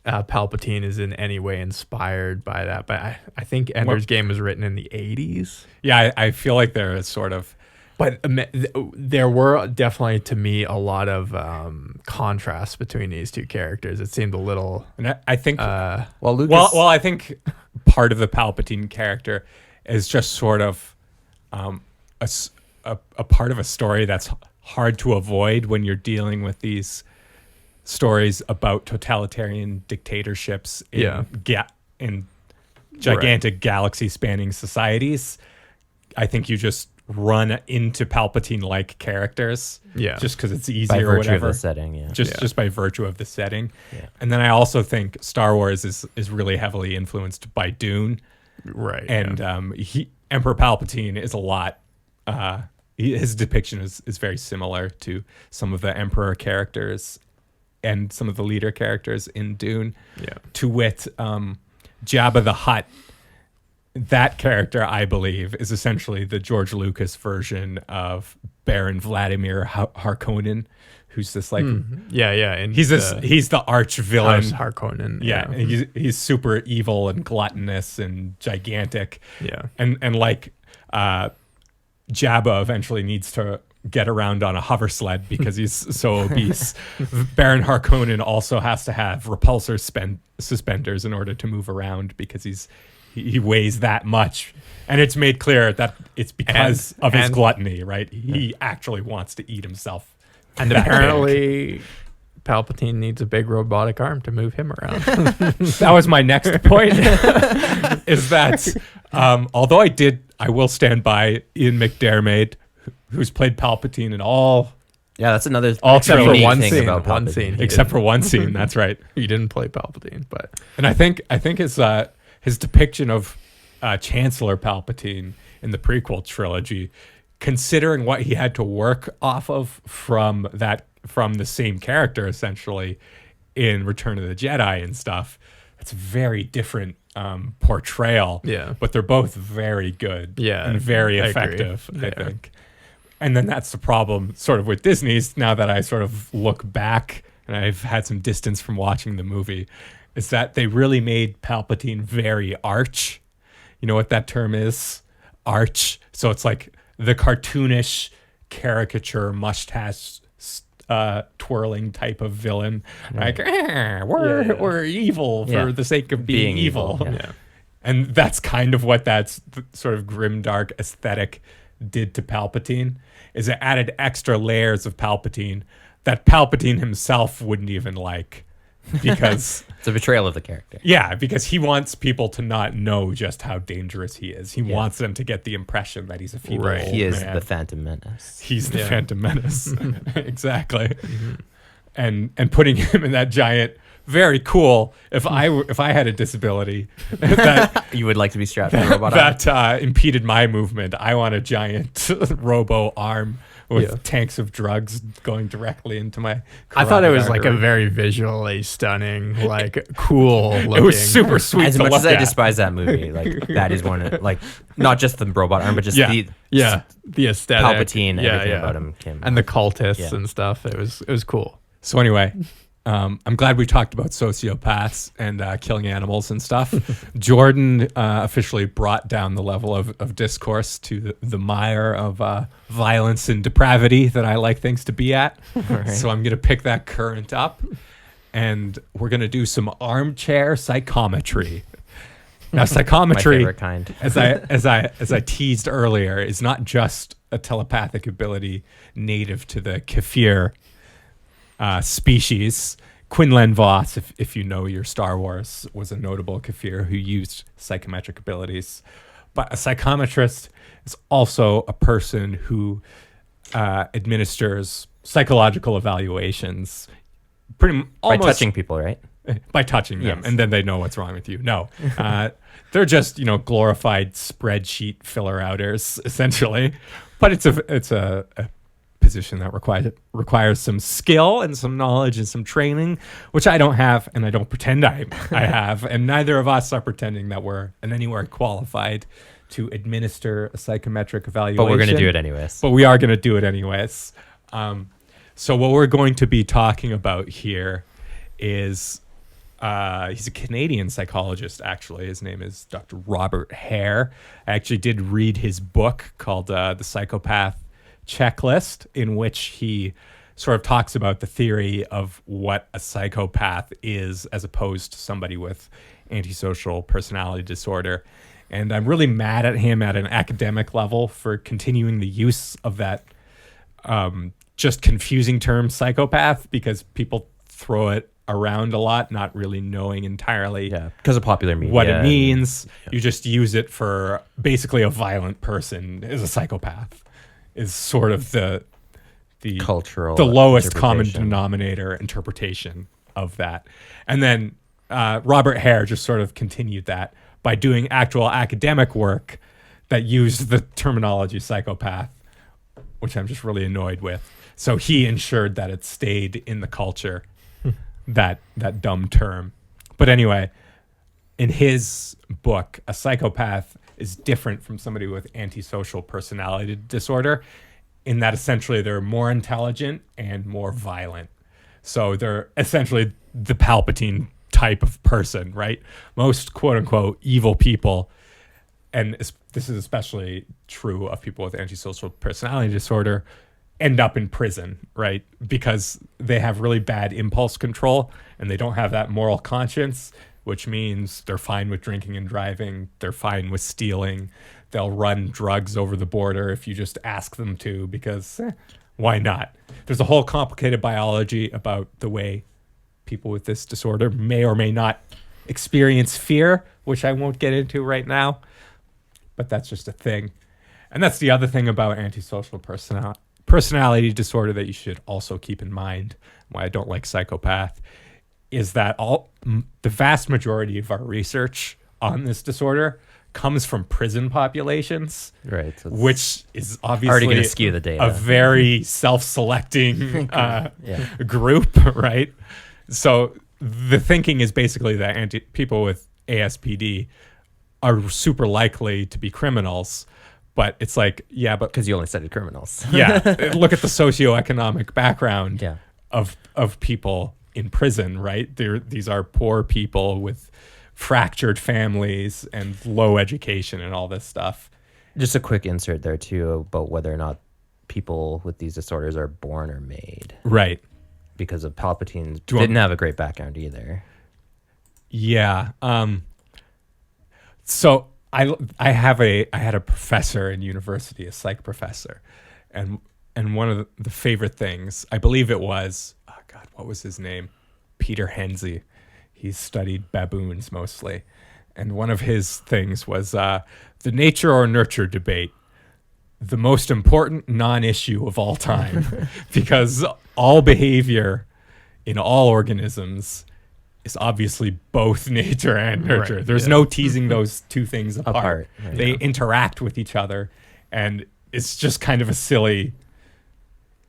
Palpatine is in any way inspired by that. But I think Ender's Game was written in the 80s. Yeah, I feel like there is sort of. But there were definitely, to me, a lot of contrast between these two characters. It seemed a little. And I think. Well, Lucas. Well, I think part of the Palpatine character is just sort of a part of a story that's hard to avoid when you're dealing with these stories about totalitarian dictatorships in gigantic galaxy-spanning societies. I think you just run into Palpatine-like characters, just because it's easier by or virtue whatever. of the setting, Just by virtue of the setting. Yeah. And then I also think Star Wars is really heavily influenced by Dune, Right. and Emperor Palpatine is a lot. His depiction is very similar to some of the Emperor characters and some of the leader characters in Dune. Yeah. To wit, Jabba the Hutt. That character, I believe, is essentially the George Lucas version of Baron Vladimir Harkonnen, who's this like and he's the arch villain Harkonnen. and he's super evil and gluttonous and gigantic. Yeah. And like Jabba eventually needs to get around on a hover sled because he's so obese. Baron Harkonnen also has to have repulsor suspenders in order to move around because he weighs that much. And it's made clear that it's because of his gluttony, right? He actually wants to eat himself. And apparently Palpatine needs a big robotic arm to move him around. That was my next point. Is that although I will stand by Ian McDiarmid, who's played Palpatine in all. Yeah, that's another. Except for unique one thing scene. about One Palpatine. scene. Except for one scene, that's right. He didn't play Palpatine, but And I think his depiction of Chancellor Palpatine in the prequel trilogy, considering what he had to work off of from the same character essentially in Return of the Jedi and stuff, it's a very different portrayal. Yeah. But they're both very good. Yeah, and very I agree. effective, I Yeah. think. And then that's the problem sort of with Disney's, now that I sort of look back and I've had some distance from watching the movie, is that they really made Palpatine very arch. You know what that term is? Arch. So it's like the cartoonish caricature mustache twirling type of villain. Like, we're evil for the sake of being evil. Yeah. And that's kind of what that sort of grimdark aesthetic did to Palpatine, is it added extra layers of Palpatine that Palpatine himself wouldn't even like, because It's a betrayal of the character. yeah, because he wants people to not know just how dangerous he is. He wants them to get the impression that he's a feeble old He is man. the Phantom Menace. He's the Phantom Menace. Exactly. And putting him in that giant, very cool. If I had a disability that You would like to be strapped to a robot arm? that impeded my movement, I want a giant robo arm with tanks of drugs going directly into my I thought it was carotid like a artery. very visually stunning, like cool looking. It was super sweet As to much look as I at. despise that movie, like that is one of, like, not just the robot arm, but just the the aesthetic, Palpatine, everything about him. and the cultists Yeah. and stuff. It was cool. So anyway, I'm glad we talked about sociopaths and killing animals and stuff. Jordan officially brought down the level of discourse to the mire of violence and depravity that I like things to be at. Right. So I'm going to pick that current up, and we're going to do some armchair psychometry. Now, My psychometry, favorite kind. as I teased earlier, is not just a telepathic ability native to the Kefir species. Quinlan Voss, if you know your Star Wars, was a notable Kefir who used psychometric abilities. But a psychometrist is also a person who administers psychological evaluations By almost touching people, right? by touching them, Yes. and then they know what's wrong with you. No, they're just glorified spreadsheet filler outers essentially. But it's a position that requires some skill and some knowledge and some training, which I don't have, and I don't pretend I have, and neither of us are pretending that we're in any way qualified to administer a psychometric evaluation. But we're going to do it anyways. But we are going to do it anyways. So what we're going to be talking about here is he's a Canadian psychologist, actually. His name is Dr. Robert Hare. I actually did read his book called The Psychopath Checklist, in which he sort of talks about the theory of what a psychopath is as opposed to somebody with antisocial personality disorder. And I'm really mad at him at an academic level for continuing the use of that just confusing term psychopath, because people throw it around a lot, not really knowing entirely because of popular media. what it means. You just use it for basically a violent person is a psychopath, is sort of the Cultural the lowest common interpretation. denominator interpretation of that. And then Robert Hare just sort of continued that by doing actual academic work that used the terminology psychopath, which I'm just really annoyed with. So he ensured that it stayed in the culture, that dumb term. But anyway, in his book, a psychopath is different from somebody with antisocial personality disorder in that essentially they're more intelligent and more violent. So they're essentially the Palpatine type of person, right? Most quote unquote evil people, and this is especially true of people with antisocial personality disorder, end up in prison, right? Because they have really bad impulse control and they don't have that moral conscience, which means they're fine with drinking and driving. They're fine with stealing. They'll run drugs over the border if you just ask them to, because why not? There's a whole complicated biology about the way people with this disorder may or may not experience fear, which I won't get into right now, but that's just a thing. And that's the other thing about antisocial personality disorder that you should also keep in mind, why I don't like psychopath, is that the vast majority of our research on this disorder comes from prison populations, Right. So it's which is obviously already going to skew the data. a very self-selecting group, right? So the thinking is basically that people with ASPD are super likely to be criminals, but it's like, yeah, but because you only studied criminals. yeah, look at the socioeconomic background Yeah. of people in prison, right? These are poor people with fractured families and low education and all this stuff. Just a quick insert there too about whether or not people with these disorders are born or made, Right. because of Palpatine you want- didn't have a great background either. Yeah. So I had a professor in university, a psych professor, and one of the favorite things, I believe it was, oh God, what was his name? Peter Henze. He studied baboons mostly, and one of his things was the nature or nurture debate, the most important non-issue of all time, because all behavior in all organisms is obviously both nature and nurture. Right, There's no teasing those two things apart. Right, They interact with each other, and it's just kind of a silly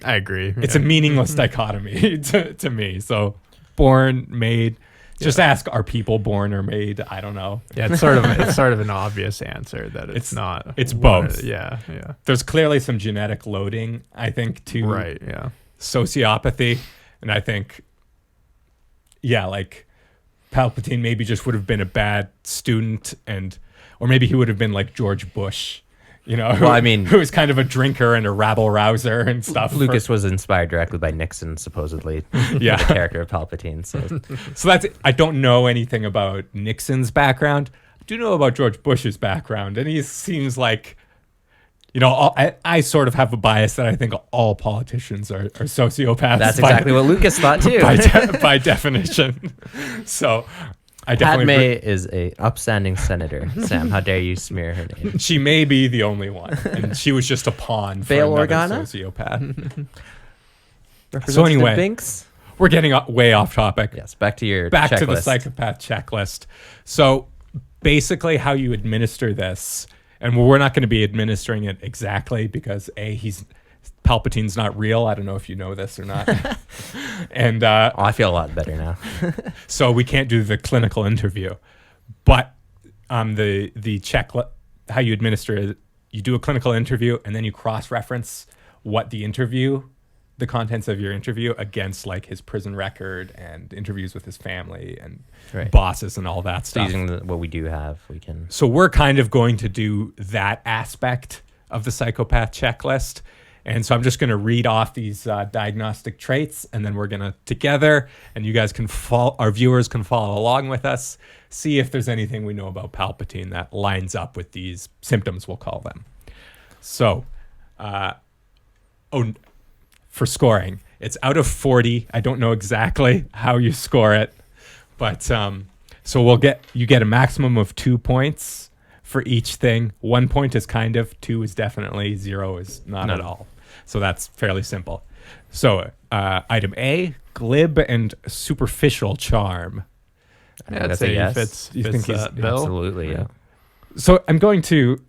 I agree. It's a meaningless dichotomy to me. So born, made. Just ask, are people born or made? I don't know. Yeah, it's sort of an obvious answer that it's not. It's both. Yeah. There's clearly some genetic loading, I think, to Right, yeah. sociopathy. And I think, like Palpatine maybe just would have been a bad student, or maybe he would have been like George Bush, who was kind of a drinker and a rabble rouser and stuff. Lucas was inspired directly by Nixon, supposedly. Yeah. The character of Palpatine. So that's it. I don't know anything about Nixon's background. I do know about George Bush's background, and he seems like, I sort of have a bias that I think all politicians are sociopaths. That's exactly what Lucas thought too. by definition. So I definitely Padme is a upstanding senator. Sam, how dare you smear her name? She may be the only one, and she was just a pawn for Bail another Organa? sociopath. So anyway, Binks? We're getting way off topic. Yes, back to the checklist. Psychopath checklist. So basically, how you administer this, and we're not going to be administering it exactly because Palpatine's not real. I don't know if you know this or not. And I feel a lot better now. So we can't do the clinical interview, but the checklist, how you administer it, you do a clinical interview and then you cross-reference the contents of your interview against like his prison record and interviews with his family and bosses and all that stuff. Using what we do have, we can. So we're kind of going to do that aspect of the psychopath checklist. And so I'm just going to read off these diagnostic traits, and then we're going to together, and you guys our viewers can follow along with us, see if there's anything we know about Palpatine that lines up with these symptoms, we'll call them. So, for scoring, it's out of 40. I don't know exactly how you score it, but so you get a maximum of 2 points for each thing. 1 point is kind of, 2 is definitely, 0 is not at all. So that's fairly simple. So item A, glib and superficial charm. I'd say yes. he fits that bill. Absolutely, yeah. So I'm going to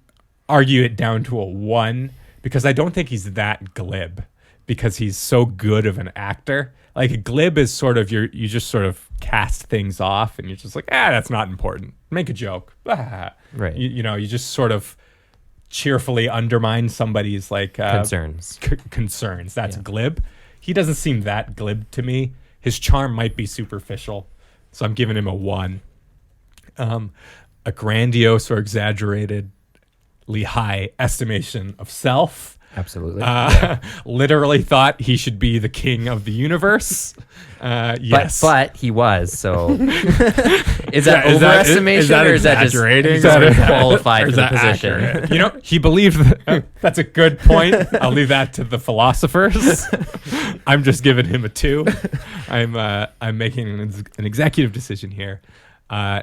argue it down to a 1 because I don't think he's that glib because he's so good of an actor. Like a glib is sort of you just sort of cast things off and you're just like, that's not important. Make a joke. Right. You just sort of cheerfully undermine somebody's like concerns. Concerns. That's glib. He doesn't seem that glib to me. His charm might be superficial, so I'm giving him a 1. A grandiose or exaggeratedly high estimation of self. Absolutely. Literally thought he should be the king of the universe. Yes, but he was. So is that overestimation or is that just qualified for the position? Accurate? He believed that's a good point. I'll leave that to the philosophers. I'm just giving him a 2. I'm making an executive decision here.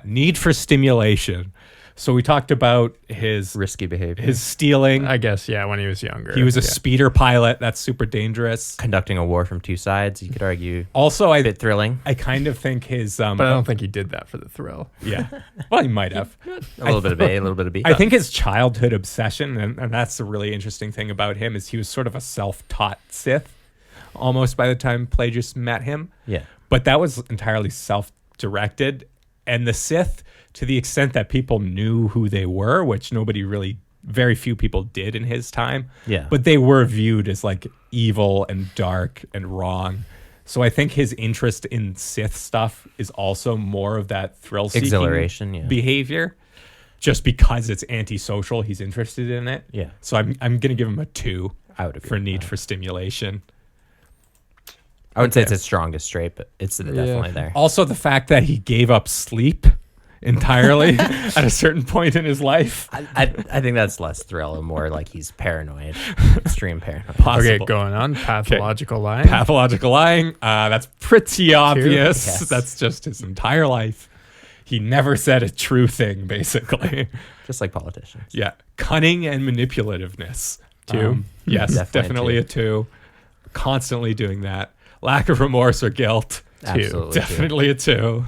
Need for stimulation. So we talked about his risky behavior, his stealing. I guess, when he was younger. He was a speeder pilot. That's super dangerous. Conducting a war from 2 sides, you could argue. Also, a bit thrilling. I kind of think his... but I don't think he did that for the thrill. Yeah. Well, he might have. A little bit of A, a little bit of B. I think his childhood obsession, and that's the really interesting thing about him, is he was sort of a self-taught Sith, almost by the time Plagueis met him. Yeah. But that was entirely self-directed. And the Sith, to the extent that people knew who they were, which very few people did in his time. Yeah. But they were viewed as like evil and dark and wrong. So I think his interest in Sith stuff is also more of that thrill-seeking exhilaration behavior. Just because it's antisocial, he's interested in it. Yeah. So I'm going to give him a 2 for need need for stimulation. I wouldn't say it's his strongest trait, but it's definitely there. Also, the fact that he gave up sleep entirely at a certain point in his life. I think that's less thrill and more like he's paranoid, extreme paranoid. Okay, going on. Pathological lying. Pathological lying. That's pretty obvious. Yes. That's just his entire life. He never said a true thing, basically. Just like politicians. Yeah. Cunning and manipulativeness. 2. Yes, definitely a 2. Constantly doing that. Lack of remorse or guilt. 2. Absolutely Definitely a 2.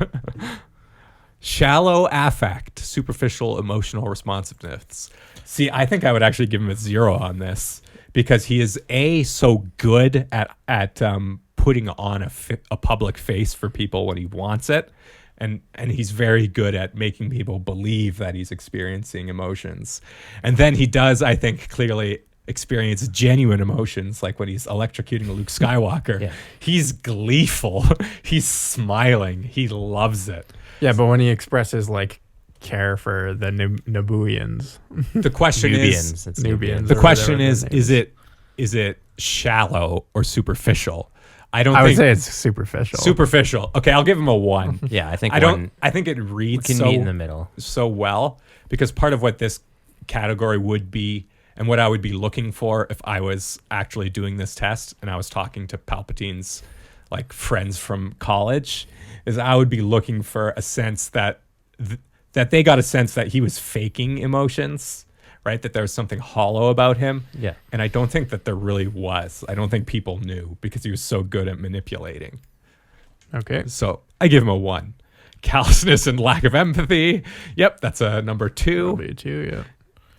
Shallow affect, superficial emotional responsiveness. See, I think I would actually give him a 0 on this because he is so good at putting on a public face for people when he wants it, and he's very good at making people believe that he's experiencing emotions. And then he does, I think, clearly experience genuine emotions, like when he's electrocuting Luke Skywalker. Yeah. He's gleeful. He's smiling. He loves it. Yeah, but when he expresses like care for the Nabooians, The question Nubians. is, It's Nubians. the or question whatever is, their name is it shallow or superficial? I don't I would think say it's superficial. superficial. Okay, I'll give him a 1. Yeah, I think I don't. one I think it reads can meet in the middle. so well, because part of what this category would be, and what I would be looking for if I was actually doing this test and I was talking to Palpatine's like friends from college, is I would be looking for a sense that that they got a sense that he was faking emotions, right? That there was something hollow about him. Yeah. And I don't think that there really was. I don't think people knew because he was so good at manipulating. Okay. So I give him a 1. Callousness and lack of empathy. Yep, that's a number 2. Probably too,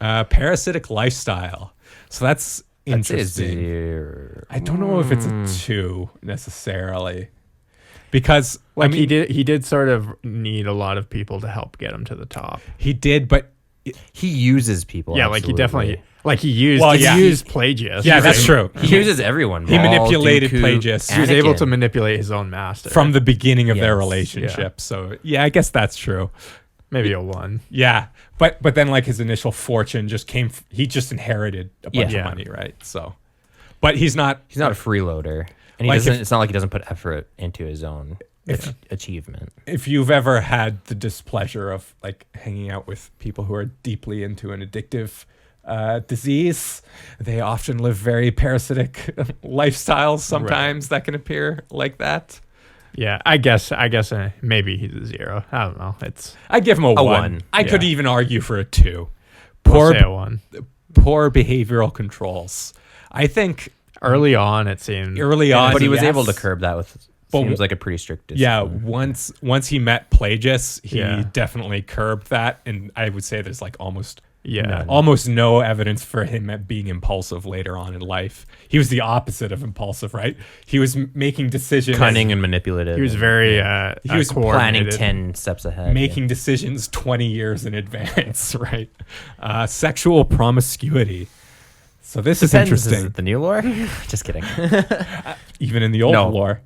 yeah. Parasitic lifestyle. So that's That's interesting. zero. I don't know if it's a 2 necessarily, because Like I mean, he did sort of need a lot of people to help get him to the top. he did, but He uses people. Yeah, like he absolutely. definitely like he used Well, yeah. he used Plagius. yeah, that's true. He uses everyone. He Maul, manipulated Dooku, Plagius. He was able to Anakin. manipulate his own master. From the beginning of their Yes, relationship. So yeah, I guess that's true. maybe a 1. Yeah, but then like his initial fortune just came. He just inherited a bunch Yeah. of money, right? So, but he's not. He's not a freeloader, and he Like doesn't. if- It's not like he doesn't put effort into his own achievement. If you've ever had the displeasure of like hanging out with people who are deeply into an addictive disease, they often live very parasitic lifestyles sometimes that can appear like that. Yeah, I guess maybe he's a 0. I don't know. It's I give him a 1. 1. I could Yeah. even argue for a 2. we'll Poor say a 1. poor behavioral controls. I think Early on, it seemed early on, But he was yes. able to curb that with. But Seems like a pretty strict Yeah, discipline. once he met Plagius, he Yeah. definitely curbed that, and I would say there's like almost Yeah. almost no evidence for him at being impulsive later on in life. He was the opposite of impulsive, right? He was making decisions, Cunning and manipulative. He was very He was planning coordinated. 10 steps ahead. making decisions 20 years in advance, right? Sexual promiscuity. So this is Depends, interesting. Is it the new lore? Just kidding. Even in the old No. lore.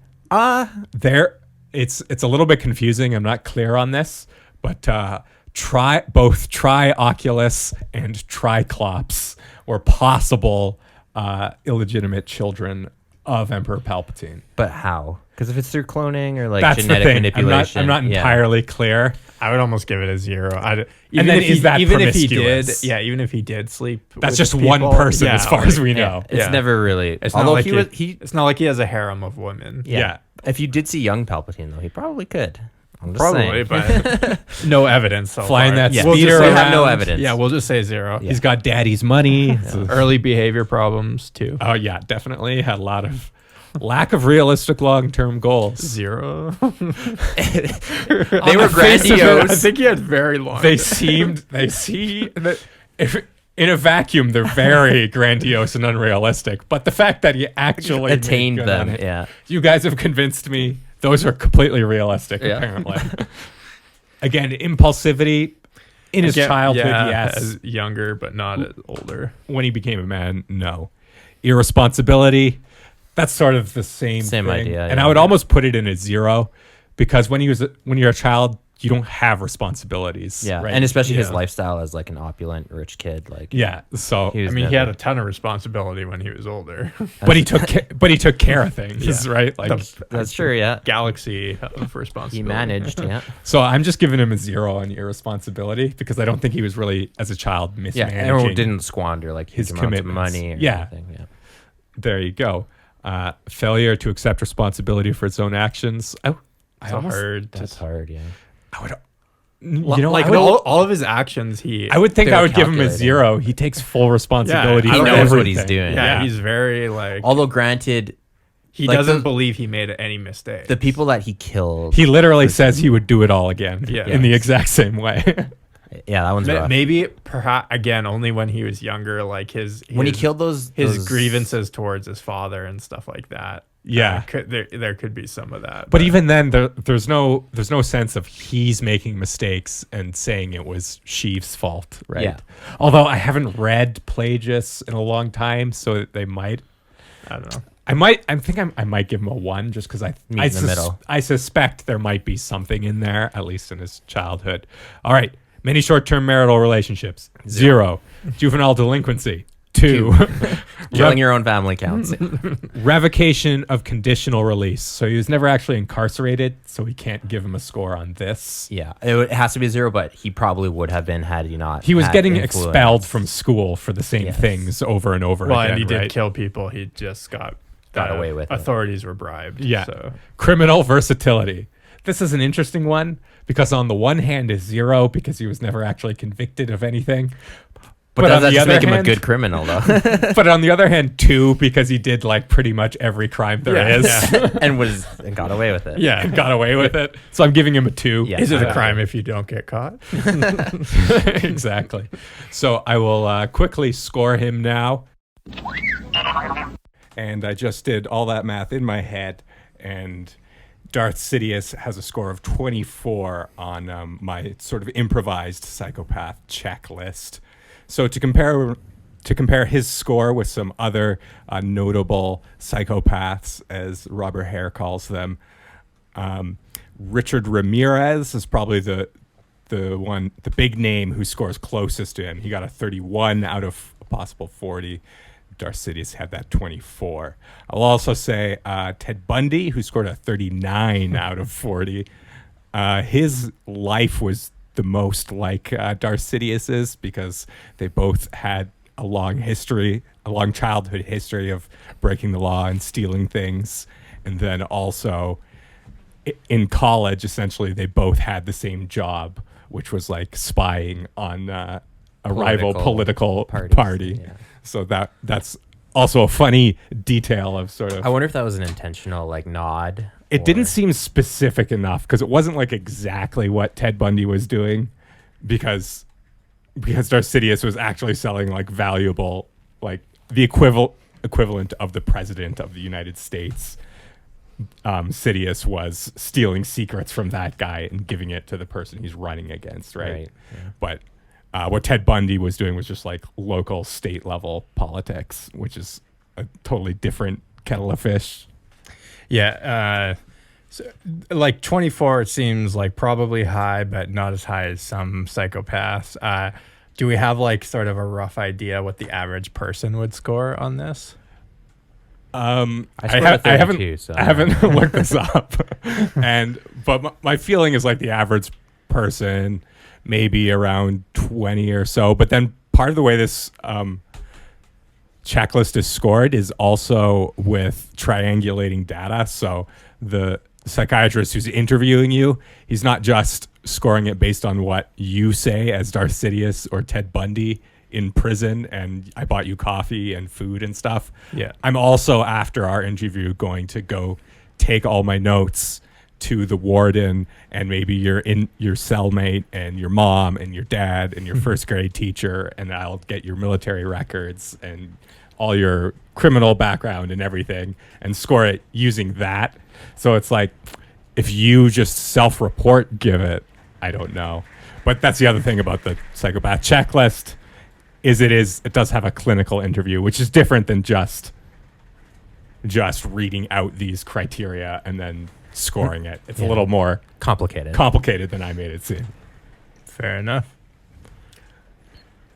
It's a little bit confusing. I'm not clear on this, but both Trioculus and Triclops were possible illegitimate children of Emperor Palpatine. But how? Because if it's through cloning or like That's the genetic thing. manipulation, I'm not yeah. entirely clear. I would almost give it a 0. And then is that even if he did, promiscuous? even if he did sleep, That's with just people, one person yeah, as far like, as we Yeah, know. it's Yeah. never really. It's not Although like he it's not like he has a harem of women. Yeah. If you did see young Palpatine, though, he probably could. I'm just Probably, saying. but no evidence. So Flying far. that Yeah. We'll just speeder say- We have no around. evidence. Yeah, we'll just say 0. He's got daddy's money. Early behavior problems too. Oh yeah, definitely had a lot of lack of realistic long-term goals. 0. They were I grandiose. think he had very long. They see that if in a vacuum they're very grandiose and unrealistic, but the fact that he actually made Attained good on them. it, Yeah. you guys have convinced me. Those are completely realistic. Yeah. Apparently, again, impulsivity in his childhood, yes. as younger, but not as older. When he became a man, no. Irresponsibility. That's sort of the same thing. idea, And yeah. I would almost put it in a 0 because when you're a child, you don't have responsibilities. Yeah. right? And especially his Yeah. lifestyle as like an opulent, rich kid. Like, yeah. So, he was I mean, he never- had a ton of responsibility when he was older. but he took care of things, Yeah. right? Like, That's true, yeah. Galaxy of responsibility. He managed, yeah. so I'm just giving him a 0 on irresponsibility because I don't think he was really, as a child, Yeah. mismanaging. Everyone didn't squander like his huge amounts of commitments. money or Yeah. anything. Yeah. There you go. Failure to accept responsibility for its own actions. That's hard. That's hard, yeah. I would, Like I would, all of his actions, I would think they I were would give him a calculating. 0. He takes full responsibility. Yeah, for he knows what everything. he's doing. Yeah, he's very Although granted, he like doesn't the- believe he made any mistake. the people that he killed. He literally says he would do it all again. Yeah. In the exact same way. Yeah, that one's rough. Maybe, perhaps, again, only when he was younger, like his when he killed those grievances towards his father and stuff like that. Yeah, there could be some of that. But even then, there's no sense of he's making mistakes and saying it was Sheev's fault, right? Yeah. Although I haven't read Plagueis in a long time, so they might. I don't know. I might give him a 1 just because I suspect there might be something in there, at least in his childhood. All right, many short-term marital relationships 0, juvenile delinquency 2. Killing your own family counts. Revocation of conditional release. So he was never actually incarcerated, so we can't give him a score on this. Yeah, it has to be 0, but he probably would have been had he not. He was had getting influence. expelled from school for the same things over and over again. Well, and he did kill people. He just got away with it. Authorities were bribed. Yeah. So. Criminal versatility. This is an interesting one because on the one hand is 0 because he was never actually convicted of anything. But does that just make him a good criminal, though? But on the other hand, 2 because he did like pretty much every crime there is, and got away with it. Yeah, got away with it. So I'm giving him a 2. Yeah, is it a crime if you don't get caught? Exactly. So I will quickly score him now. And I just did all that math in my head, and Darth Sidious has a score of 24 on my sort of improvised psychopath checklist. So to compare his score with some other notable psychopaths, as Robert Hare calls them, Richard Ramirez is probably the big name who scores closest to him. He got a 31 out of a possible 40. Darth Sidious had that 24. I'll also say Ted Bundy, who scored a 39 out of 40. His life was the most like Darth Sidious's because they both had a long childhood history of breaking the law and stealing things. And then also in college, essentially, they both had the same job, which was like spying on a rival political party. Yeah. So that's also a funny detail of sort of. I wonder if that was an intentional like nod. It didn't seem specific enough because it wasn't like exactly what Ted Bundy was doing, because Darth Sidious was actually selling like valuable, like the equivalent of the president of the United States. Sidious was stealing secrets from that guy and giving it to the person he's running against, right? Yeah. But what Ted Bundy was doing was just like local, state level politics, which is a totally different kettle of fish. Yeah. So, like 24, it seems like probably high, but not as high as some psychopaths. Do we have like sort of a rough idea what the average person would score on this? I haven't looked this up, but my feeling is like the average person maybe around 20 or so. But then part of the way this checklist is scored is also with triangulating data. So the psychiatrist who's interviewing you, he's not just scoring it based on what you say as Darth Sidious or Ted Bundy in prison and I bought you coffee and food and stuff. Yeah. I'm also, after our interview, going to go take all my notes to the warden and maybe your cellmate and your mom and your dad and your first grade teacher, and I'll get your military records and all your criminal background and everything and score it using that. So it's like, if you just self-report give it, I don't know. But that's the other thing about the psychopath checklist is it does have a clinical interview, which is different than just reading out these criteria and then scoring it. It's a little more complicated than I made it seem. Fair enough.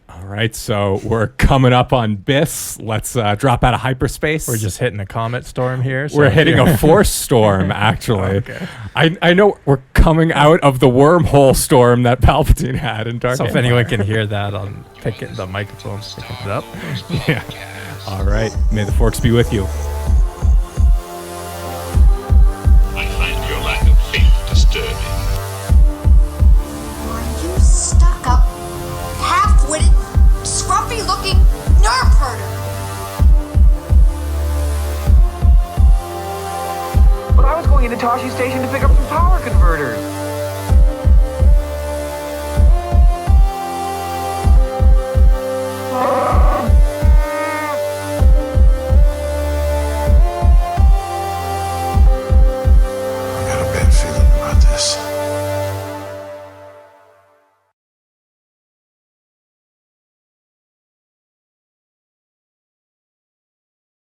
All right, so we're coming up on Biss. Let's drop out of hyperspace. We're just hitting a comet storm here. We're hitting a force storm, actually. Okay. I know we're coming out of the wormhole storm that Palpatine had in Dark So if Empire. anyone can hear that, I'll pick it, the microphone's picking it up. Yeah. All right. May the forks be with you. I find your lack of faith disturbing. Are you stuck up, half-witted, scruffy-looking nerf herder? But I was going into Toshi Station to pick up some power converters. Darth.